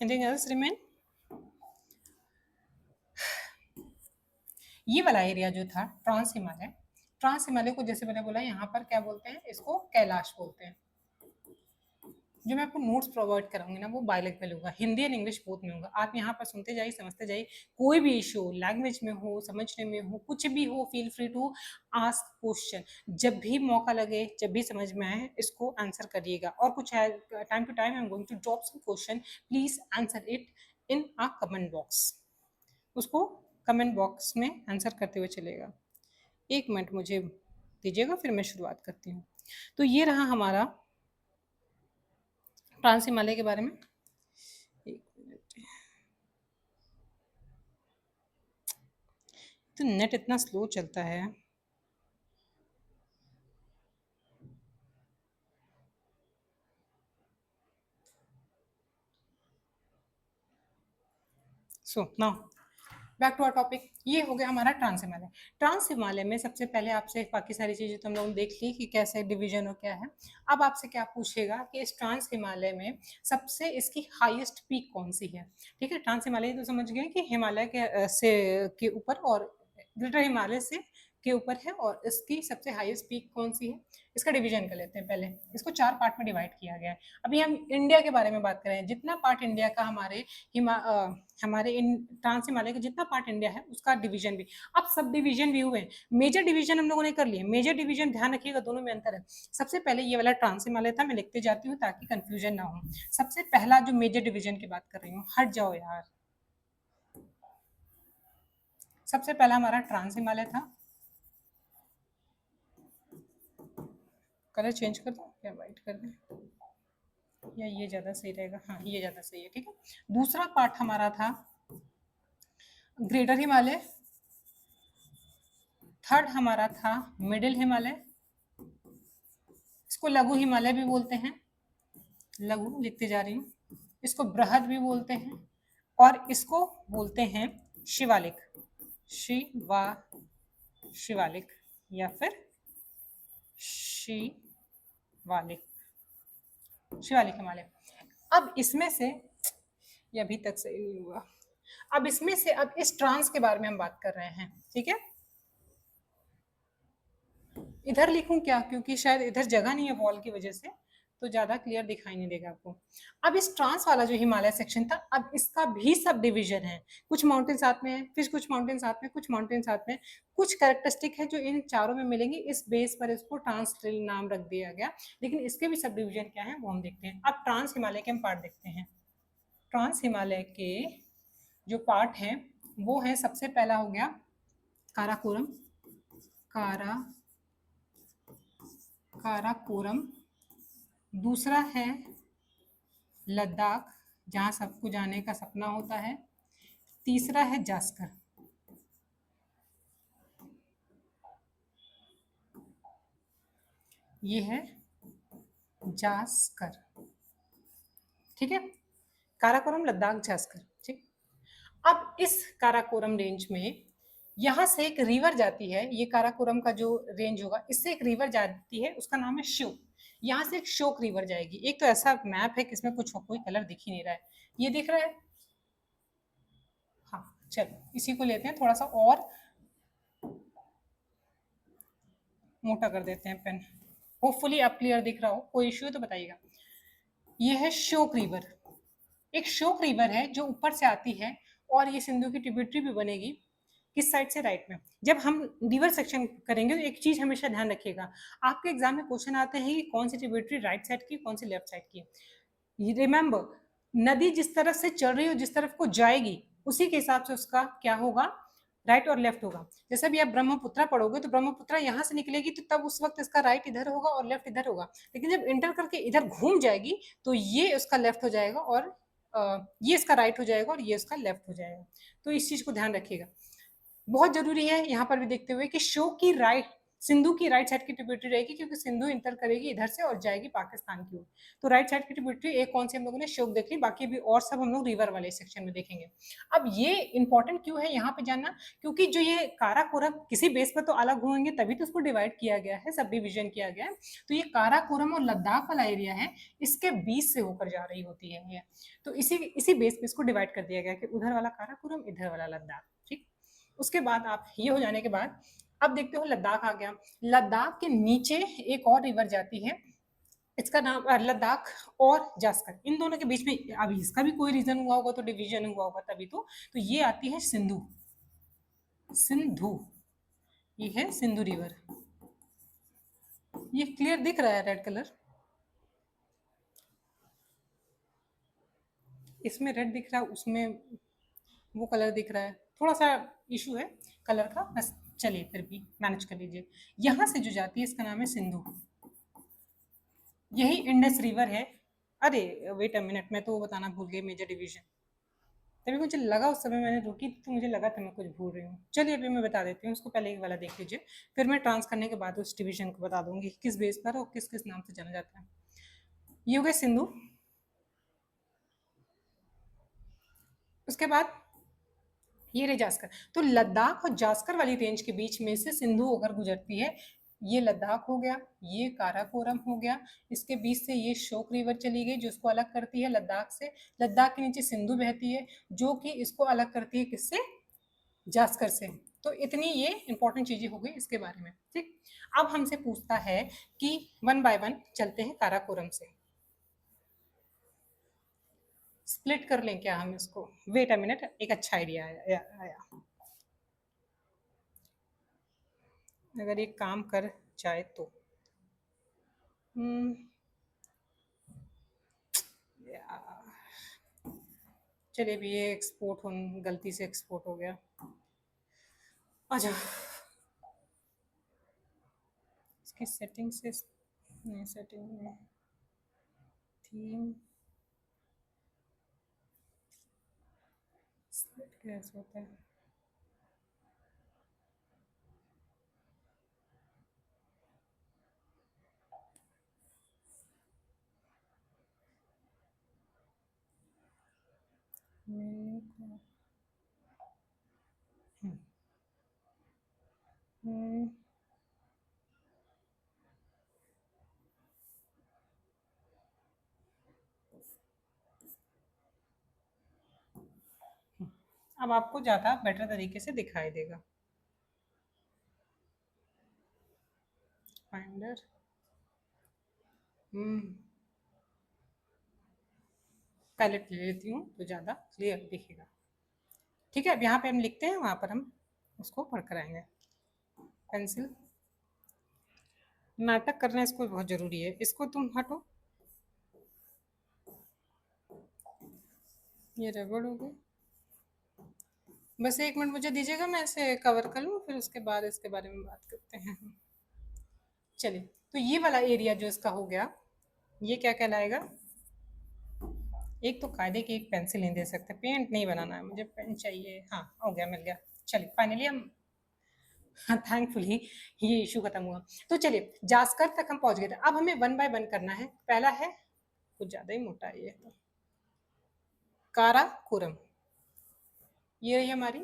Speaker 1: Anything else remain? ये वाला एरिया जो था ट्रांस हिमालय, ट्रांस हिमालय को जैसे मैंने बोला यहाँ पर क्या बोलते हैं, इसको कैलाश बोलते हैं। जो मैं आपको नोट्स प्रोवाइड कराऊंगी ना, वो बायलिंगुअल होगा, हिंदी एंड इंग्लिश बोथ में होगा। आप यहाँ पर सुनते जाइए, समझते जाइए। कोई भी इशू लैंग्वेज में हो, समझने में हो, कुछ भी हो, feel free to ask question. जब भी मौका लगे, जब भी समझ में आए, इसको आंसर करिएगा। और कुछ है, time to time I am going to drop some question, please answer it in a comment box. उसको कमेंट बॉक्स में आंसर करते हुए चलेगा। 1 मिनट मुझे दीजिएगा, फिर मैं शुरुआत करती हूँ। तो ये रहा हमारा ट्रांस हिमालय के बारे में। एक मिनट, तो नेट इतना स्लो चलता है। So now back to our topic. ये हो गया हमारा ट्रांस हिमालय। ट्रांस हिमालय में सबसे पहले आपसे बाकी सारी चीजें तो हम लोग देख ली कि कैसे डिवीजन और क्या है। अब आपसे क्या पूछेगा कि इस ट्रांस हिमालय में सबसे इसकी हाईएस्ट पीक कौन सी है। ठीक है, ट्रांस हिमालय तो समझ गए कि हिमालय के ऊपर और ग्रेटर हिमालय से के ऊपर है, और इसकी सबसे हाईएस्ट पीक कौन सी है। इसका डिवीजन कर लेते हैं। पहले इसको 4 पार्ट में डिवाइड किया गया है। अभी हम इंडिया के बारे में बात कर रहे हैं। जितना पार्ट इंडिया का हमारे इन ट्रांस हिमालय का जितना पार्ट इंडिया है, उसका डिवीजन भी। अब सब डिवीजन भी हुए। मेजर डिवीजन हम लोगों ने कर लिए। मेजर डिवीजन ध्यान रखिएगा, दोनों में अंतर है। सबसे पहले ये वाला ट्रांस हिमालय था, मैं लिखते जाती हूँ ताकि कंफ्यूजन ना हो। सबसे पहला जो मेजर डिवीजन की बात कर रही हूँ, हट जाओ यार। सबसे पहला हमारा ट्रांस हिमालय था। कलर चेंज कर दो या वाइट कर दें, या ये ज्यादा सही रहेगा। हाँ, ये ज्यादा सही है, ठीक है। दूसरा पार्ट हमारा था ग्रेटर हिमालय। थर्ड हमारा था मिडिल हिमालय। इसको लघु हिमालय भी बोलते हैं, लघु लिखते जा रही हूँ। इसको बृहद भी बोलते हैं, और इसको बोलते हैं शिवालिक। शिवा शिवालिक या फिर शिवालिक, शिवालिक हिमालय। अब इसमें से, ये अभी तक सही नहीं हुआ। अब इसमें से, अब इस ट्रांस के बारे में हम बात कर रहे हैं, ठीक है। इधर लिखूं क्या, क्योंकि शायद इधर जगह नहीं है वॉल की वजह से, तो ज्यादा क्लियर दिखाई नहीं देगा आपको। अब इस ट्रांस वाला जो हिमालय सेक्शन था, अब इसका भी सब डिवीजन है। कुछ माउंटेन साथ में है, फिर कुछ माउंटेन साथ में, कुछ माउंटेन साथ में। कुछ कैरेक्टरिस्टिक है जो इन चारों में मिलेंगी। इस बेस पर इसको ट्रांस नाम रख दिया गया, लेकिन इसके भी सब डिवीजन क्या है वो हम देखते हैं। अब ट्रांस हिमालय के हम पार्ट देखते हैं। ट्रांस हिमालय के जो पार्ट हैं वो है, सबसे पहला हो गया काराकोरम। काराकोरम। दूसरा है लद्दाख, जहाँ सबको जाने का सपना होता है। तीसरा है जास्कर। ये है जास्कर, ठीक है। काराकोरम, लद्दाख, जास्कर, ठीक। अब इस काराकोरम रेंज में यहाँ से एक रिवर जाती है। ये काराकोरम का जो रेंज होगा, इससे एक रिवर जाती है, उसका नाम है श्योक। यहाँ से एक शोक रिवर जाएगी। एक तो ऐसा मैप है कि इसमें कुछ कोई कलर दिख ही नहीं रहा है। ये दिख रहा है? हाँ, चलो इसी को लेते हैं, थोड़ा सा और मोटा कर देते हैं पेन। होपफुली आप क्लियर दिख रहा हो। कोई इश्यू है तो बताइएगा। ये है शोक रिवर। एक शोक रिवर है जो ऊपर से आती है, और ये सिंधु की ट्रिब्यूटरी भी बनेगी। किस साइड से? राइट में। जब हम रिवर सेक्शन करेंगे तो एक चीज हमेशा ध्यान रखिएगा, आपके एग्जाम में क्वेश्चन आते हैं कि कौन सी ट्रिब्यूटरी राइट साइड की, कौन सी लेफ्ट साइड की। रिमेंबर, नदी जिस तरफ से चल रही हो, जिस तरफ को जाएगी, उसी के हिसाब से उसका क्या होगा? राइट और लेफ्ट होगा। जैसे भी आप ब्रह्मपुत्रा पढ़ोगे तो ब्रह्मपुत्रा यहाँ से निकलेगी तो तब उस वक्त इसका राइट इधर होगा और लेफ्ट इधर होगा, लेकिन जब इंटर करके इधर घूम जाएगी तो ये उसका लेफ्ट हो जाएगा और ये इसका राइट हो जाएगा और ये उसका लेफ्ट हो जाएगा। तो इस चीज को ध्यान रखिएगा। बहुत जरूरी है यहाँ पर भी देखते हुए कि शो की राइट, सिंधु की राइट साइड की ट्रिब्यूटरी रहेगी, क्योंकि सिंधु इंटर करेगी इधर से और जाएगी पाकिस्तान की ओर। तो राइट साइड की ट्रिब्यूटरी एक कौन सी हम लोगों ने शोक देख ली, बाकी भी और सब हम लोग रिवर वाले सेक्शन में देखेंगे। अब ये इंपॉर्टेंट क्यों है यहाँ पे जानना, क्योंकि जो ये काराकोरम किसी बेस पर तो अलग होंगे, तभी तो उसको डिवाइड किया गया है, सब डिविजन किया गया है। तो ये काराकोरम और लद्दाख वाला एरिया है, इसके बीच से होकर जा रही होती है ये। तो इसी बेस पे इसको डिवाइड कर दिया गया कि उधर वाला काराकोरम, इधर वाला लद्दाख। ठीक, उसके बाद आप ये हो जाने के बाद अब देखते हो लद्दाख आ गया। लद्दाख के नीचे एक और रिवर जाती है, इसका नाम लद्दाख और जास्कर, इन दोनों के बीच में अभी इसका भी कोई रीजन हुआ होगा तो डिवीजन हुआ होगा तभी तो ये आती है सिंधु। सिंधु, ये है सिंधु रिवर। ये क्लियर दिख रहा है रेड कलर, इसमें रेड दिख रहा है, उसमें वो कलर दिख रहा है, थोड़ा सा इशू है कलर का, बस चलिए फिर भी मैनेज कर लीजिए। यहां से जो जाती है इसका नाम है सिंधु, यही इंडस रिवर है। अरे वेट अ मिनट, मैं तो वो बताना भूल गई मेजर डिवीजन, तभी मुझे लगा उस समय मैंने रुकी तो मुझे लगा था मैं कुछ भूल रही हूँ। चलिए अभी मैं बता देती हूँ, उसको पहले एक वाला देख लीजिए, फिर मैं ट्रांस करने के बाद उस डिवीजन को बता दूंगी किस बेस पर और किस किस नाम से जाना जाता है। ये हो गया सिंधु। उसके बाद ये रही जास्कर। तो लद्दाख और जास्कर वाली रेंज के बीच में से सिंधु होकर गुजरती है। ये लद्दाख हो गया, ये काराकोरम हो गया, इसके बीच से ये शोक रिवर चली गई जो इसको अलग करती है लद्दाख से। लद्दाख के नीचे सिंधु बहती है जो कि इसको अलग करती है किससे? जास्कर से। तो इतनी ये इंपॉर्टेंट चीजें हो गई इसके बारे में। ठीक, अब हमसे पूछता है कि वन बाय वन चलते हैं काराकोरम से। स्प्लिट कर लें क्या हम इसको? वेट अ मिनट, एक अच्छा आइडिया आया। अगर ये काम कर जाए तो चलिए भी ये एक्सपोर्ट हो, गलती से एक्सपोर्ट हो गया। अच्छा, इसकी सेटिंग से नहीं, सेटिंग में थीम कैसे होता है? मेन्यू को अब आपको ज़्यादा बेटर तरीके से दिखाई देगा। फाइंडर पैलेट ले लेती हूँ तो ज़्यादा क्लियर दिखेगा। ठीक है, अब यहाँ पे हम लिखते हैं, वहाँ पर हम उसको पढ़ कर आएंगे। पेंसिल, नाटक करना इसको बहुत ज़रूरी है, इसको तुम हटो। ये रबड़ हो गई, बस एक मिनट मुझे दीजिएगा, मैं इसे कवर कर लूँ, फिर उसके बाद इसके बारे में बात करते हैं। चलिए, तो ये वाला एरिया जो इसका हो गया, ये क्या कहलाएगा? एक तो कायदे की एक पेंसिल नहीं दे सकते, पेंट नहीं बनाना है मुझे, पेन चाहिए। हाँ, हो गया, मिल गया। चलिए फाइनली हम, हाँ थैंकफुली ये इशू खत्म हुआ। तो चलिए जास्कर तक हम पहुंच गए थे, अब हमें वन बाय वन करना है। पहला है, कुछ ज्यादा ही मोटा है ये तो, काराकोरम। ये रही हमारी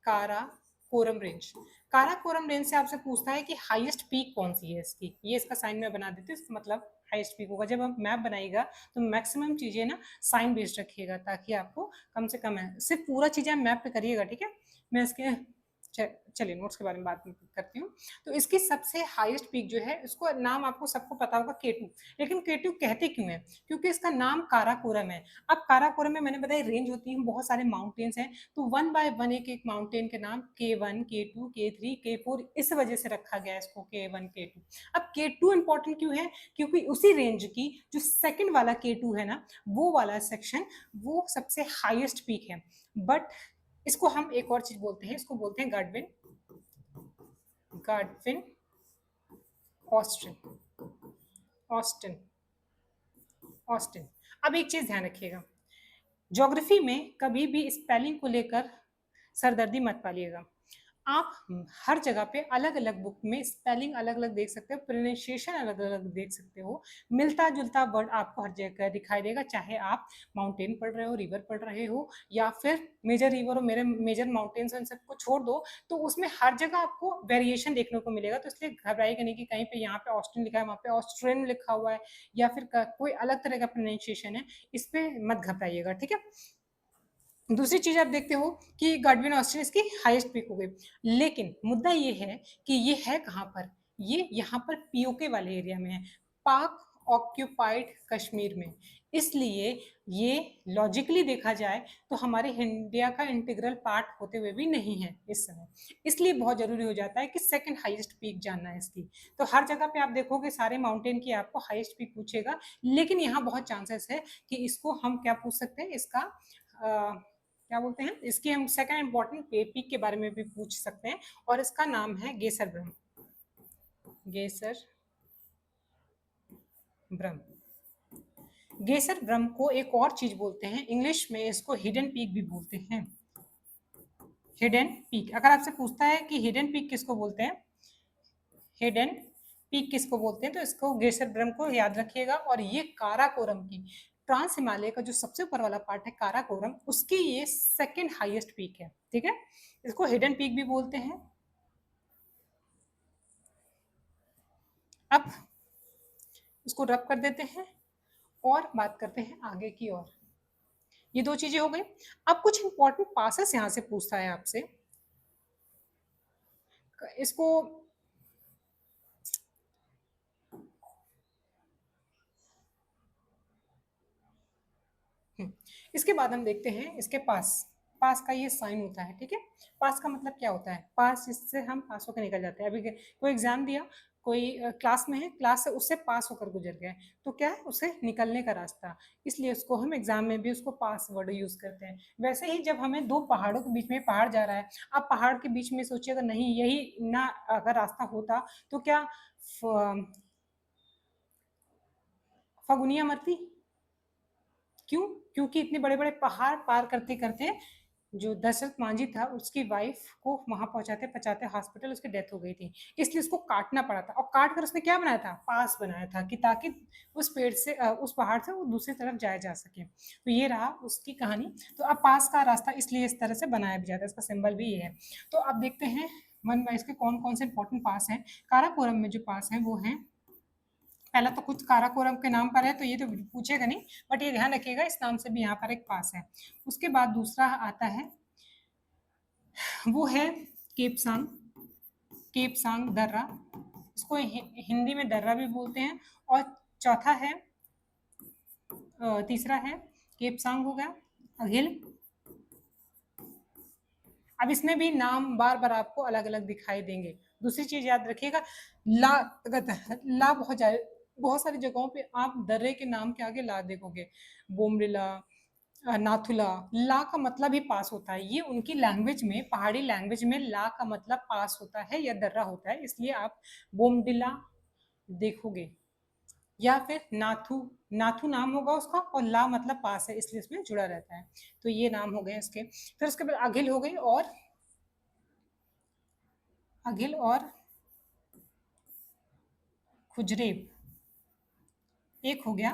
Speaker 1: काराकोरम रेंज। काराकोरम रेंज से आपसे पूछता है कि हाईएस्ट पीक कौन सी है इसकी। ये इसका साइन में बना देती हूँ, इसका मतलब हाईएस्ट पीक होगा। जब आप मैप बनाइएगा तो मैक्सिमम चीजें ना साइन बेस्ड रखिएगा, ताकि आपको कम से कम है, सिर्फ पूरा चीजें आप मैप पे करिएगा। ठीक है, मैं इसके चलिए नोट्स के बारे में बात करती हूँ। तो इसकी सबसे हाईएस्ट पीक जो है, इसको नाम आपको सबको पता होगा K2, लेकिन K2 कहते क्यों है? क्योंकि इसका नाम काराकोरम है। अब काराकोरम में मैंने बताया रेंज होती है, बहुत सारे माउंटेन्स हैं, तो वन बाय वन एक एक माउंटेन के नाम K1, K2, K3, K4 इस वजह से रखा गया है इसको K1, K2। अब K2 इंपॉर्टेंट क्यों है? क्योंकि उसी रेंज की जो सेकंड वाला K2 है ना, वो वाला सेक्शन वो सबसे हाईएस्ट पीक है। बट इसको हम एक और चीज बोलते हैं, इसको बोलते हैं Godwin, Godwin Austin, Austin, Austin. अब एक चीज ध्यान रखिएगा, ज्योग्राफी में कभी भी स्पेलिंग को लेकर सरदर्दी मत पालिएगा। आप हर जगह पे अलग अलग बुक में स्पेलिंग अलग अलग देख सकते हो, प्रोनाउंसिएशन अलग अलग देख सकते हो, मिलता जुलता वर्ड आपको हर जगह दिखाई देगा, चाहे आप माउंटेन पढ़ रहे हो, रिवर पढ़ रहे हो, या फिर मेजर रिवर और मेरे मेजर माउंटेन्स, इन सबको छोड़ दो, तो उसमें हर जगह आपको वेरिएशन देखने को मिलेगा। तो इसलिए घबराइएगा नहीं कि कहीं पे यहाँ पे ऑस्टिन लिखा है, वहाँ पे ऑस्ट्रेन लिखा हुआ है, या फिर कोई अलग तरह का प्रोनाउंसिएशन है, इस पर मत घबराइएगा, ठीक है। दूसरी चीज आप देखते हो कि गार्डविन ऑस्टिन इसकी हाईएस्ट पीक हो गई, लेकिन मुद्दा ये है कि ये है कहाँ पर? ये यहाँ पर पीओके वाले एरिया में है, पाक ऑक्यूपाइड कश्मीर में। इसलिए ये लॉजिकली देखा जाए तो हमारे इंडिया का इंटीग्रल पार्ट होते हुए भी नहीं है इस समय, इसलिए बहुत जरूरी हो जाता है कि सेकंड हाईएस्ट पीक जानना है इसकी। तो हर जगह पे आप देखोगे सारे माउंटेन की आपको हाईएस्ट पीक पूछेगा, लेकिन यहाँ बहुत चांसेस है कि इसको हम क्या पूछ सकते हैं, इसका क्या बोलते हैं, इसके हम सेकंड इंपॉर्टेंट पीक के बारे में भी पूछ सकते हैं, और इसका नाम है गेसर ब्रह्म, गेसर ब्रह्म। गेसर ब्रह्म को एक और चीज बोलते हैं, इंग्लिश में इसको हिडन पीक भी बोलते हैं, हिडन पीक। अगर आपसे पूछता है कि हिडन पीक किसको बोलते हैं, हिडन पीक किसको बोलते हैं, तो इसको गेसर ब्रह्म को याद रखिएगा। और ये काराकोरम की, ट्रांस हिमालय का जो सबसे ऊपर वाला पार्ट है काराकोरम, उसकी ये सेकंड हाईएस्ट पीक है, ठीक है। इसको हिडन पीक भी बोलते हैं। अब इसको रब कर देते हैं और बात करते हैं आगे की ओर। ये दो चीजें हो गई। अब कुछ इंपॉर्टेंट पासेस यहां से पूछता है आपसे, इसको इसके बाद हम देखते हैं इसके पास, पास का ये साइन होता है, ठीक है। पास का मतलब क्या होता है? पास, इससे हम पास होकर निकल जाते हैं। अभी कोई एग्जाम दिया, कोई क्लास में है, क्लास से उससे पास होकर गुजर गए, तो क्या है, उसे निकलने का रास्ता, इसलिए उसको हम एग्जाम में भी उसको पास वर्ड यूज करते हैं। वैसे ही जब हमें दो पहाड़ों के बीच में पहाड़ जा रहा है, आप पहाड़ के बीच में सोचिएगा नहीं यही ना अगर रास्ता होता तो क्या फगुनिया मरती? क्यों? क्योंकि इतने बड़े बड़े पहाड़ पार करते करते जो दशरथ मांझी था उसकी वाइफ को वहां पहुंचाते पहुंचाते हॉस्पिटल उसकी डेथ हो गई थी, इसलिए उसको काटना पड़ा था, और काट कर उसने क्या बनाया था? पास बनाया था, कि ताकि उस पेड़ से उस पहाड़ से वो दूसरी तरफ जाया जा सके। तो ये रहा उसकी कहानी। तो अब पास का रास्ता इसलिए इस तरह से बनाया भी जाता है, इसका सिंबल भी ये है। तो अब देखते हैं वन बाय इसके कौन कौन से इंपॉर्टेंट पास हैं। काराकोरम में जो पास है वो है, पहला तो कुछ काराकोरम के नाम पर है तो ये तो पूछेगा नहीं, बट ये ध्यान रखिएगा इस नाम से भी यहाँ पर एक पास है। उसके बाद दूसरा आता है, वो है केपसांग, केपसांग दर्रा, इसको हिंदी में दर्रा भी बोलते हैं। और चौथा है, तीसरा है केपसांग हो गया, अघिल। अब इसमें भी नाम बार बार आपको अलग अलग दिखाई देंगे। दूसरी चीज याद रखिएगा, ला ला बहुत सारी जगहों पे आप दर्रे के नाम के आगे ला देखोगे, बोमडिला, नाथुला। ला का मतलब ही पास होता है, ये उनकी लैंग्वेज में, पहाड़ी लैंग्वेज में ला का मतलब पास होता है या दर्रा होता है, इसलिए आप बोमडिला देखोगे, या फिर नाथू, नाथू नाम होगा उसका, और ला मतलब पास है इसलिए इसमें जुड़ा रहता है। तो ये नाम हो गए इसके। फिर उसके बाद अघिल हो गई, और अघिल और खुजरेब, एक हो गया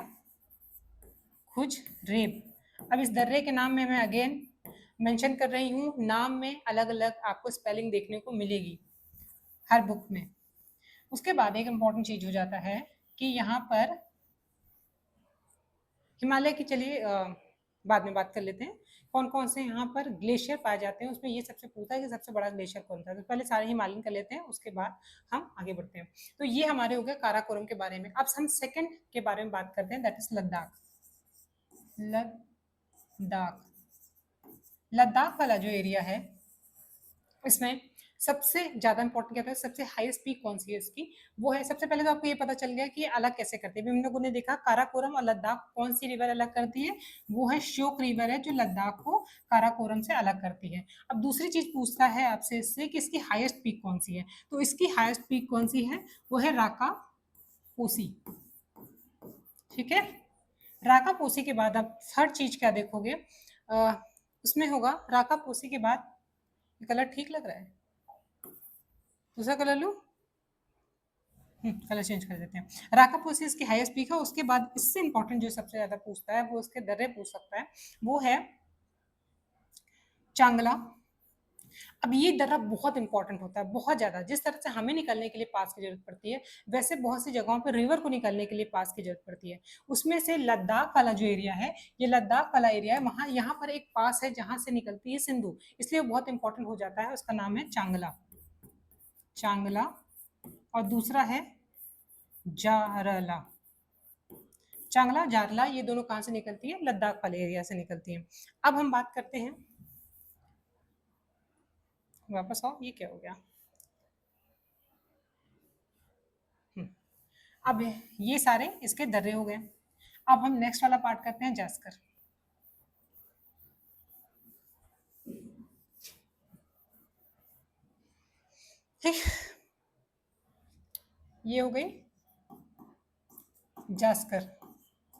Speaker 1: खुजरेब। अब इस दर्रे के नाम में मैं अगेन मेंशन कर रही हूँ, नाम में अलग अलग आपको स्पेलिंग देखने को मिलेगी हर बुक में। उसके बाद एक इम्पॉर्टेंट चीज हो जाता है कि यहाँ पर हिमालय की, चलिए बाद में बात कर लेते हैं। कौन कौन से यहाँ पर ग्लेशियर पाए जाते हैं, उसमें ये सबसे पूछता है कि सबसे बड़ा ग्लेशियर कौन सा है। तो पहले सारे हिमालयन कर लेते हैं, उसके बाद हम आगे बढ़ते हैं। तो ये हमारे हो गए काराकोरम के बारे में। अब हम सेकंड के बारे में बात करते हैं, दैट इज लद्दाख। लद्दाख, लद्दाख वाला जो एरिया है, इसमें सबसे ज्यादा इंपॉर्टेंट क्या होता है, सबसे हाईएस्ट पीक कौन सी है इसकी, वो है। सबसे पहले तो आपको ये पता चल गया कि ये अलग कैसे करती है। हम लोगों ने देखा काराकोरम और लद्दाख कौन सी रिवर अलग करती है, वो है श्योक रिवर है, जो लद्दाख को काराकोरम से अलग करती है। अब दूसरी चीज पूछता है आपसे इससे कि इसकी हाईएस्ट पीक कौन सी है, तो इसकी हाईएस्ट पीक कौन सी है, वो है राका पोसी। ठीक है, राका पोसी के बाद आप थर्ड चीज क्या देखोगे, उसमें होगा राका पोसी के बाद, कलर ठीक लग रहा है, दूसरा कलर लो, कलर चेंज कर देते हैं। राकापोसी इसकी हाईएस्ट पीक है। उसके बाद इससे इंपॉर्टेंट जो सबसे ज्यादा पूछता है, वो इसके दर्रे पूछ सकता है, वो है चांगला। अब ये दर्रा बहुत इंपॉर्टेंट होता है, बहुत ज्यादा। जिस तरह से हमें निकलने के लिए पास की जरूरत पड़ती है, वैसे बहुत सी जगहों पर रिवर को निकलने के लिए पास की जरूरत पड़ती है। उसमें से लद्दाख वाला जो एरिया है, ये लद्दाख वाला एरिया है, वहां यहाँ पर एक पास है जहां से निकलती है सिंधु, इसलिए बहुत इंपॉर्टेंट हो जाता है। उसका नाम है चांगला, चांगला। और दूसरा है जारला। चांगला जारला ये दोनों कहां से निकलती है, लद्दाख वाले एरिया से निकलती है। अब हम बात करते हैं, वापस आओ, ये क्या हो गया, अब ये सारे इसके दर्रे हो गए। अब हम नेक्स्ट वाला पार्ट करते हैं, जास्कर। ठीक, ये हो गई जास्कर।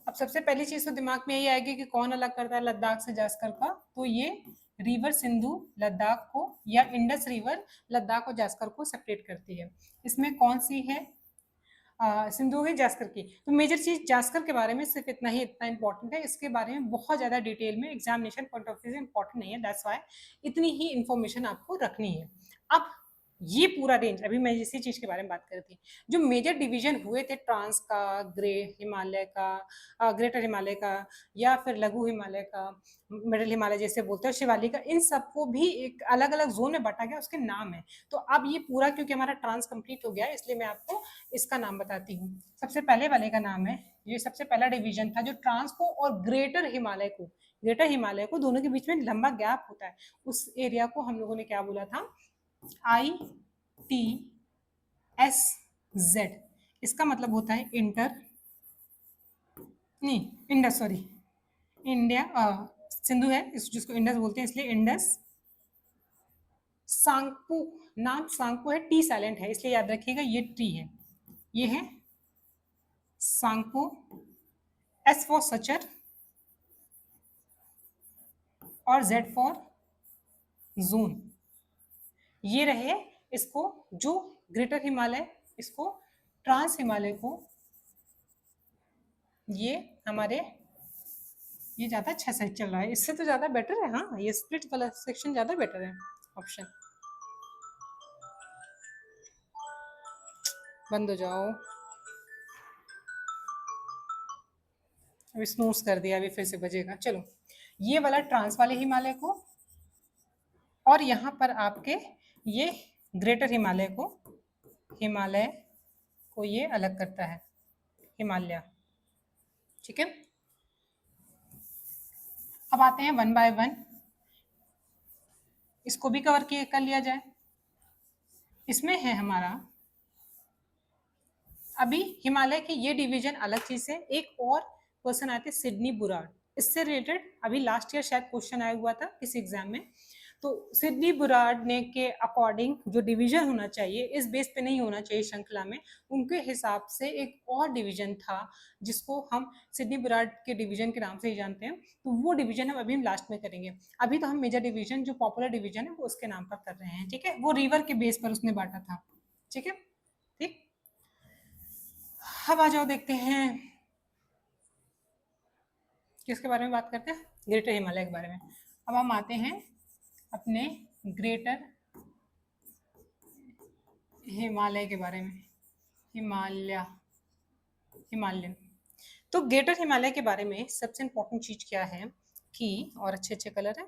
Speaker 1: अब सबसे पहली चीज तो दिमाग में यही आएगी कि कौन अलग करता है लद्दाख से जास्कर का, तो ये रिवर सिंधु लद्दाख को, या इंडस रिवर लद्दाख और जास्कर को सेपरेट करती है। इसमें कौन सी है, सिंधु है जास्कर की। तो मेजर चीज जास्कर के बारे में सिर्फ इतना ही, इतना इंपॉर्टेंट है। इसके बारे में बहुत ज्यादा डिटेल में एग्जामिनेशन पॉइंट ऑफ व्यू से इंपॉर्टेंट नहीं है, दैट्स व्हाई इतनी ही इंफॉर्मेशन आपको रखनी है। अब ये पूरा रेंज, अभी मैं इसी चीज के बारे में बात कर रही थी, जो मेजर डिवीजन हुए थे ट्रांस का, ग्रे हिमालय का, ग्रेटर हिमालय का, या फिर लघु हिमालय का, मिडिल हिमालय जैसे बोलते हैं, शिवालिक का, इन सबको भी एक अलग अलग जोन में बांटा गया, उसके नाम है। तो अब ये पूरा, क्योंकि हमारा ट्रांस कंप्लीट हो गया है, इसलिए मैं आपको इसका नाम बताती हूँ। सबसे पहले वाले का नाम है, ये सबसे पहला डिवीजन था जो ट्रांस को और ग्रेटर हिमालय को दोनों के बीच में लंबा गैप होता है, उस एरिया को हम लोगों ने क्या बोला था, ITSZ। इसका मतलब होता है इंडस, सॉरी, इंडिया, सिंधु है जिसको इंडस बोलते हैं, इसलिए इंडस। सांगपू, नाम सांगपू है, टी साइलेंट है, इसलिए याद रखिएगा ये टी है, ये है सांगपू। S फॉर सचर और Z फॉर जोन। ये रहे, इसको जो ग्रेटर हिमालय, इसको ट्रांस हिमालय को, ये हमारे, ये ज्यादा अच्छा सेट चल रहा है, इससे तो ज्यादा बेटर है। हाँ, ये स्प्लिट वाला सेक्शन ज्यादा बेटर है, ऑप्शन। बंद हो जाओ, अभी स्नूज कर दिया, अभी फिर से बजेगा। चलो, ये वाला ट्रांस वाले हिमालय को, और यहाँ पर आपके ये ग्रेटर हिमालय को ये अलग करता है, हिमालय। ठीक है, अब आते हैं वन बाय वन, इसको भी कवर कर लिया जाए। इसमें है हमारा अभी हिमालय के ये डिवीजन अलग चीज है। एक और क्वेश्चन आते सिडनी बुराड, इससे रिलेटेड अभी लास्ट ईयर शायद क्वेश्चन आया हुआ था किसी एग्जाम में। तो सिडनी बुराड ने के अकॉर्डिंग जो डिवीजन होना चाहिए, इस बेस पे नहीं होना चाहिए श्रृंखला में, उनके हिसाब से एक और डिवीजन था जिसको हम सिडनी बुराड के डिवीजन के नाम से ही जानते हैं। तो वो डिवीजन हम लास्ट में करेंगे। अभी तो हम मेजर डिवीजन, जो पॉपुलर डिवीजन है, वो उसके नाम पर कर रहे हैं। ठीक है, वो रिवर के बेस पर उसने बांटा था। ठीक है, ठीक। अब आ जाओ, देखते हैं किसके बारे में बात करते हैं, ग्रेटर हिमालय के बारे में। अब हम आते हैं अपने ग्रेटर हिमालय के बारे में, हिमालयन। तो ग्रेटर हिमालय के बारे में सबसे इंपॉर्टेंट चीज क्या है की, और अच्छे अच्छे कलर है,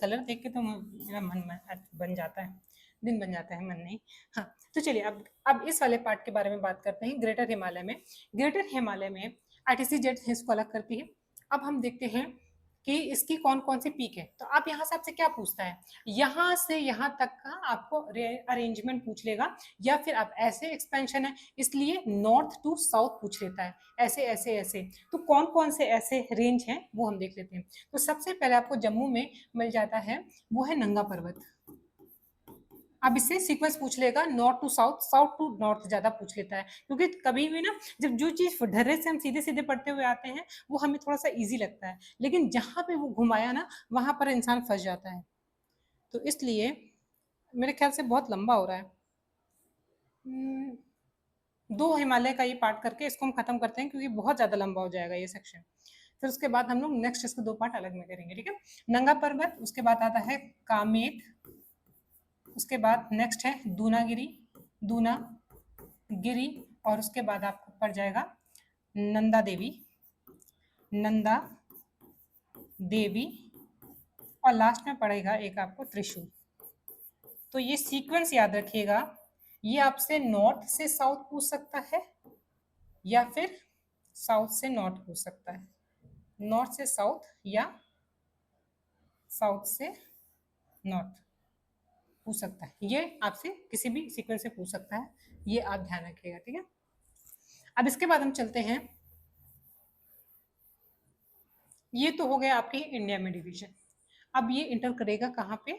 Speaker 1: कलर देख के तो मेरा मन बन जाता है, दिन बन जाता है, मन नहीं। हाँ, तो चलिए अब इस वाले पार्ट के बारे में बात करते हैं। ग्रेटर हिमालय में, ग्रेटर हिमालय में आरटीसी जेट इसको अलग करती है। अब हम देखते हैं कि इसकी कौन कौन सी पीक है। तो आप यहाँ से आपसे क्या पूछता है, यहाँ से यहाँ तक का आपको अरेंजमेंट पूछ लेगा, या फिर आप ऐसे एक्सपेंशन है इसलिए नॉर्थ टू साउथ पूछ लेता है, ऐसे ऐसे ऐसे। तो कौन कौन से ऐसे रेंज हैं वो हम देख लेते हैं। तो सबसे पहले आपको जम्मू में मिल जाता है, वो है नंगा पर्वत। अब इससे सीक्वेंस पूछ लेगा north to south, south to north ज्यादा पूछ लेता है, क्योंकि कभी भी ना जब जो चीज ढर्रे से हम सीधे सीधे पढ़ते हुए आते हैं वो हमें थोड़ा सा इजी लगता है, लेकिन जहां पे वो घुमाया ना वहां पर इंसान फंस जाता है। तो इसलिए मेरे ख्याल से बहुत लंबा हो रहा है। दो हिमालय का ये पार्ट करके इसको हम खत्म करते हैं, क्योंकि बहुत ज्यादा लंबा हो जाएगा ये सेक्शन। फिर उसके बाद हम लोग नेक्स्ट इसको दो पार्ट अलग में करेंगे, ठीक है। नंगा पर्वत, उसके बाद आता है कामेट, उसके बाद नेक्स्ट है दूनागिरी, दूना गिरी, और उसके बाद आपको पड़ जाएगा नंदा देवी, नंदा देवी, और लास्ट में पड़ेगा एक आपको त्रिशूल। तो ये सीक्वेंस याद रखिएगा, ये आपसे नॉर्थ से साउथ पूछ सकता है, या फिर साउथ से नॉर्थ पूछ सकता है, नॉर्थ से साउथ या साउथ से नॉर्थ पूछ सकता है। ये आपसे किसी भी सीक्वेंस से पूछ सकता है, ये आप ध्यान रखिएगा, ठीक है। अब इसके बाद हम चलते हैं, ये तो हो गया आपके इंडिया में डिवीजन। अब ये इंटर करेगा कहाँ पे,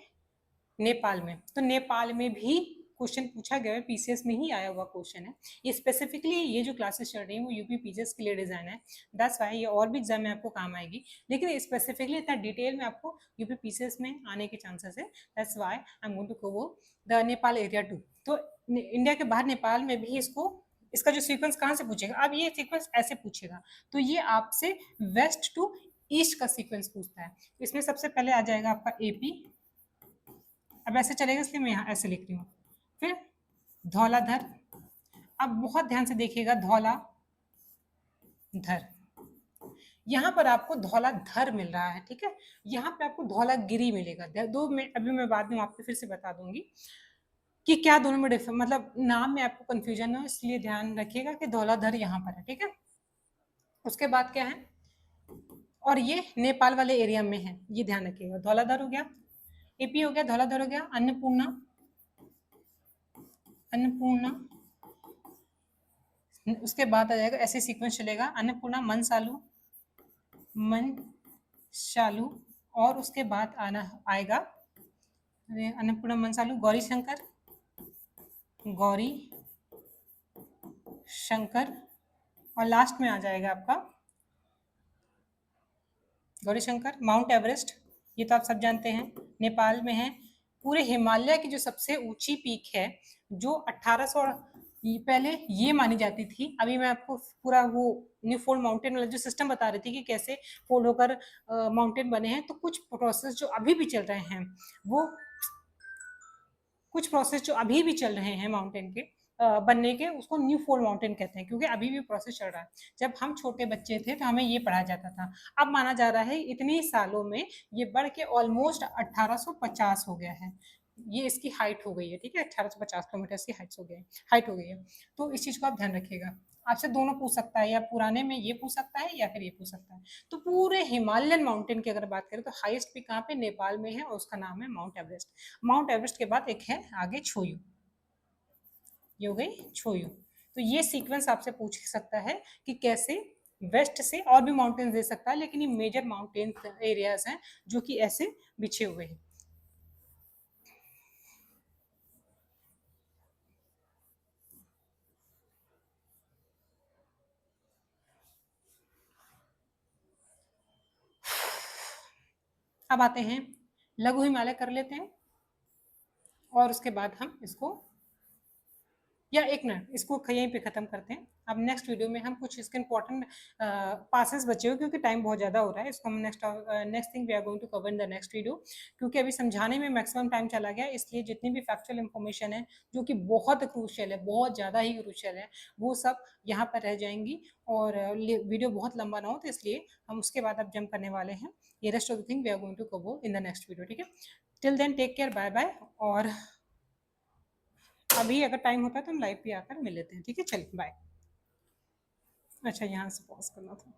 Speaker 1: नेपाल में। तो नेपाल में भी क्वेश्चन पूछा गया है, पीसीएस में ही आया हुआ क्वेश्चन है। ये स्पेसिफिकली ये जो क्लासेस चल रही है वो यूपी पीसीएस के लिए डिजाइन है, दैट्स वाई ये और भी एग्जाम में आपको काम आएगी, लेकिन स्पेसिफिकली इतना डिटेल में आपको यूपी पीसीएस में आने के चांसेस है, that's why I am going to cover the Nepal area too. तो इंडिया के बाहर नेपाल में भी इसको, इसका जो सीक्वेंस कहाँ से पूछेगा, अब ये सीक्वेंस ऐसे पूछेगा, तो ये आपसे वेस्ट टू ईस्ट का सीक्वेंस पूछता है। इसमें सबसे पहले आ जाएगा आपका एपी, अब ऐसे चलेगा इसलिए मैं यहाँ ऐसे लिख रही हूँ। फिर धौलाधर, अब बहुत ध्यान से देखिएगा, धौलाधर, यहाँ पर आपको धौलाधर मिल रहा है, ठीक है। यहाँ पे आपको धौलागिरी मिलेगा, दो में अभी मैं बाद में आपको फिर से बता दूंगी कि क्या दोनों में डिफरेंस, मतलब नाम में आपको कंफ्यूजन हो, इसलिए ध्यान रखिएगा कि धौलाधर यहाँ पर है, ठीक है। उसके बाद क्या है, और ये नेपाल वाले एरिया में है, ये ध्यान रखिएगा। धौलाधर हो गया, एपी हो गया, धौलाधर हो गया, अन्नपूर्णा, अन्नपूर्णा, उसके बाद आ जाएगा, ऐसे सीक्वेंस चलेगा, अन्नपूर्णा, मनसालू, मनशालू, और उसके बाद आना आएगा अन्नपूर्णा, मनसालू, गौरी शंकर, गौरी शंकर, और लास्ट में आ जाएगा आपका गौरी शंकर, माउंट एवरेस्ट। ये तो आप सब जानते हैं नेपाल में है। पूरे हिमालय की जो सबसे ऊंची पीक है, जो 1800 पहले ये मानी जाती थी, अभी मैं आपको पूरा वो न्यू फोल्ड माउंटेन वाला जो सिस्टम बता रही थी कि कैसे फोल्ड होकर माउंटेन बने हैं, तो कुछ प्रोसेस जो अभी भी चल रहे हैं, वो कुछ प्रोसेस जो अभी भी चल रहे हैं माउंटेन के बनने के, उसको न्यू फोल्ड माउंटेन कहते हैं, क्योंकि अभी भी प्रोसेस चल रहा है। जब हम छोटे बच्चे थे तो हमें ये पढ़ाया जाता था। अब माना जा रहा है इतने सालों में ये बढ़ के ऑलमोस्ट 1850 हो गया है, ये इसकी हाइट हो गई है, ठीक है। 1850 किलोमीटर की हाइट हो गई है, हाइट हो गई है। तो इस चीज को आप ध्यान रखिएगा, आपसे दोनों पूछ सकता है, या पुराने में ये पूछ सकता है या फिर ये पूछ सकता है। तो पूरे हिमालयन माउंटेन की अगर बात करें तो हाईएस्ट पीक कहाँ पे, नेपाल में है, और उसका नाम है माउंट एवरेस्ट। माउंट एवरेस्ट के बाद एक है आगे छोयू, ये हो गई छोयू। तो ये सीक्वेंस आपसे पूछ सकता है कि कैसे वेस्ट से और भी माउंटेन्स दे सकता है, लेकिन ये मेजर माउंटेन एरियाज हैं जो कि ऐसे बिछे हुए हैं। अब आते हैं लघु हिमालय कर लेते हैं, और उसके बाद हम इसको, या एक मिनट इसको यहीं पे खत्म करते हैं। अब नेक्स्ट वीडियो में हम कुछ इसके इंपॉर्टेंट पासेस बचे हुए, क्योंकि टाइम बहुत ज़्यादा हो रहा है, इसको हम next thing we are going to cover in the next video, क्योंकि अभी समझाने में मैक्सिमम टाइम चला गया, इसलिए जितनी भी फैक्चुअल इन्फॉर्मेशन है जो कि बहुत क्रूशियल है, बहुत ज़्यादा ही क्रूशियल है, वो सब यहाँ पर रह जाएंगी, और वीडियो बहुत लंबा ना हो, तो इसलिए हम उसके बाद अब जंप करने वाले हैं। ये rest of the thing we are going to cover in the next video, ठीक है। Till then take care, bye bye. और अभी अगर टाइम होता है तो हम लाइव पे आकर मिल लेते हैं, ठीक है। चलिए बाय। अच्छा, यहाँ से पॉज करना था।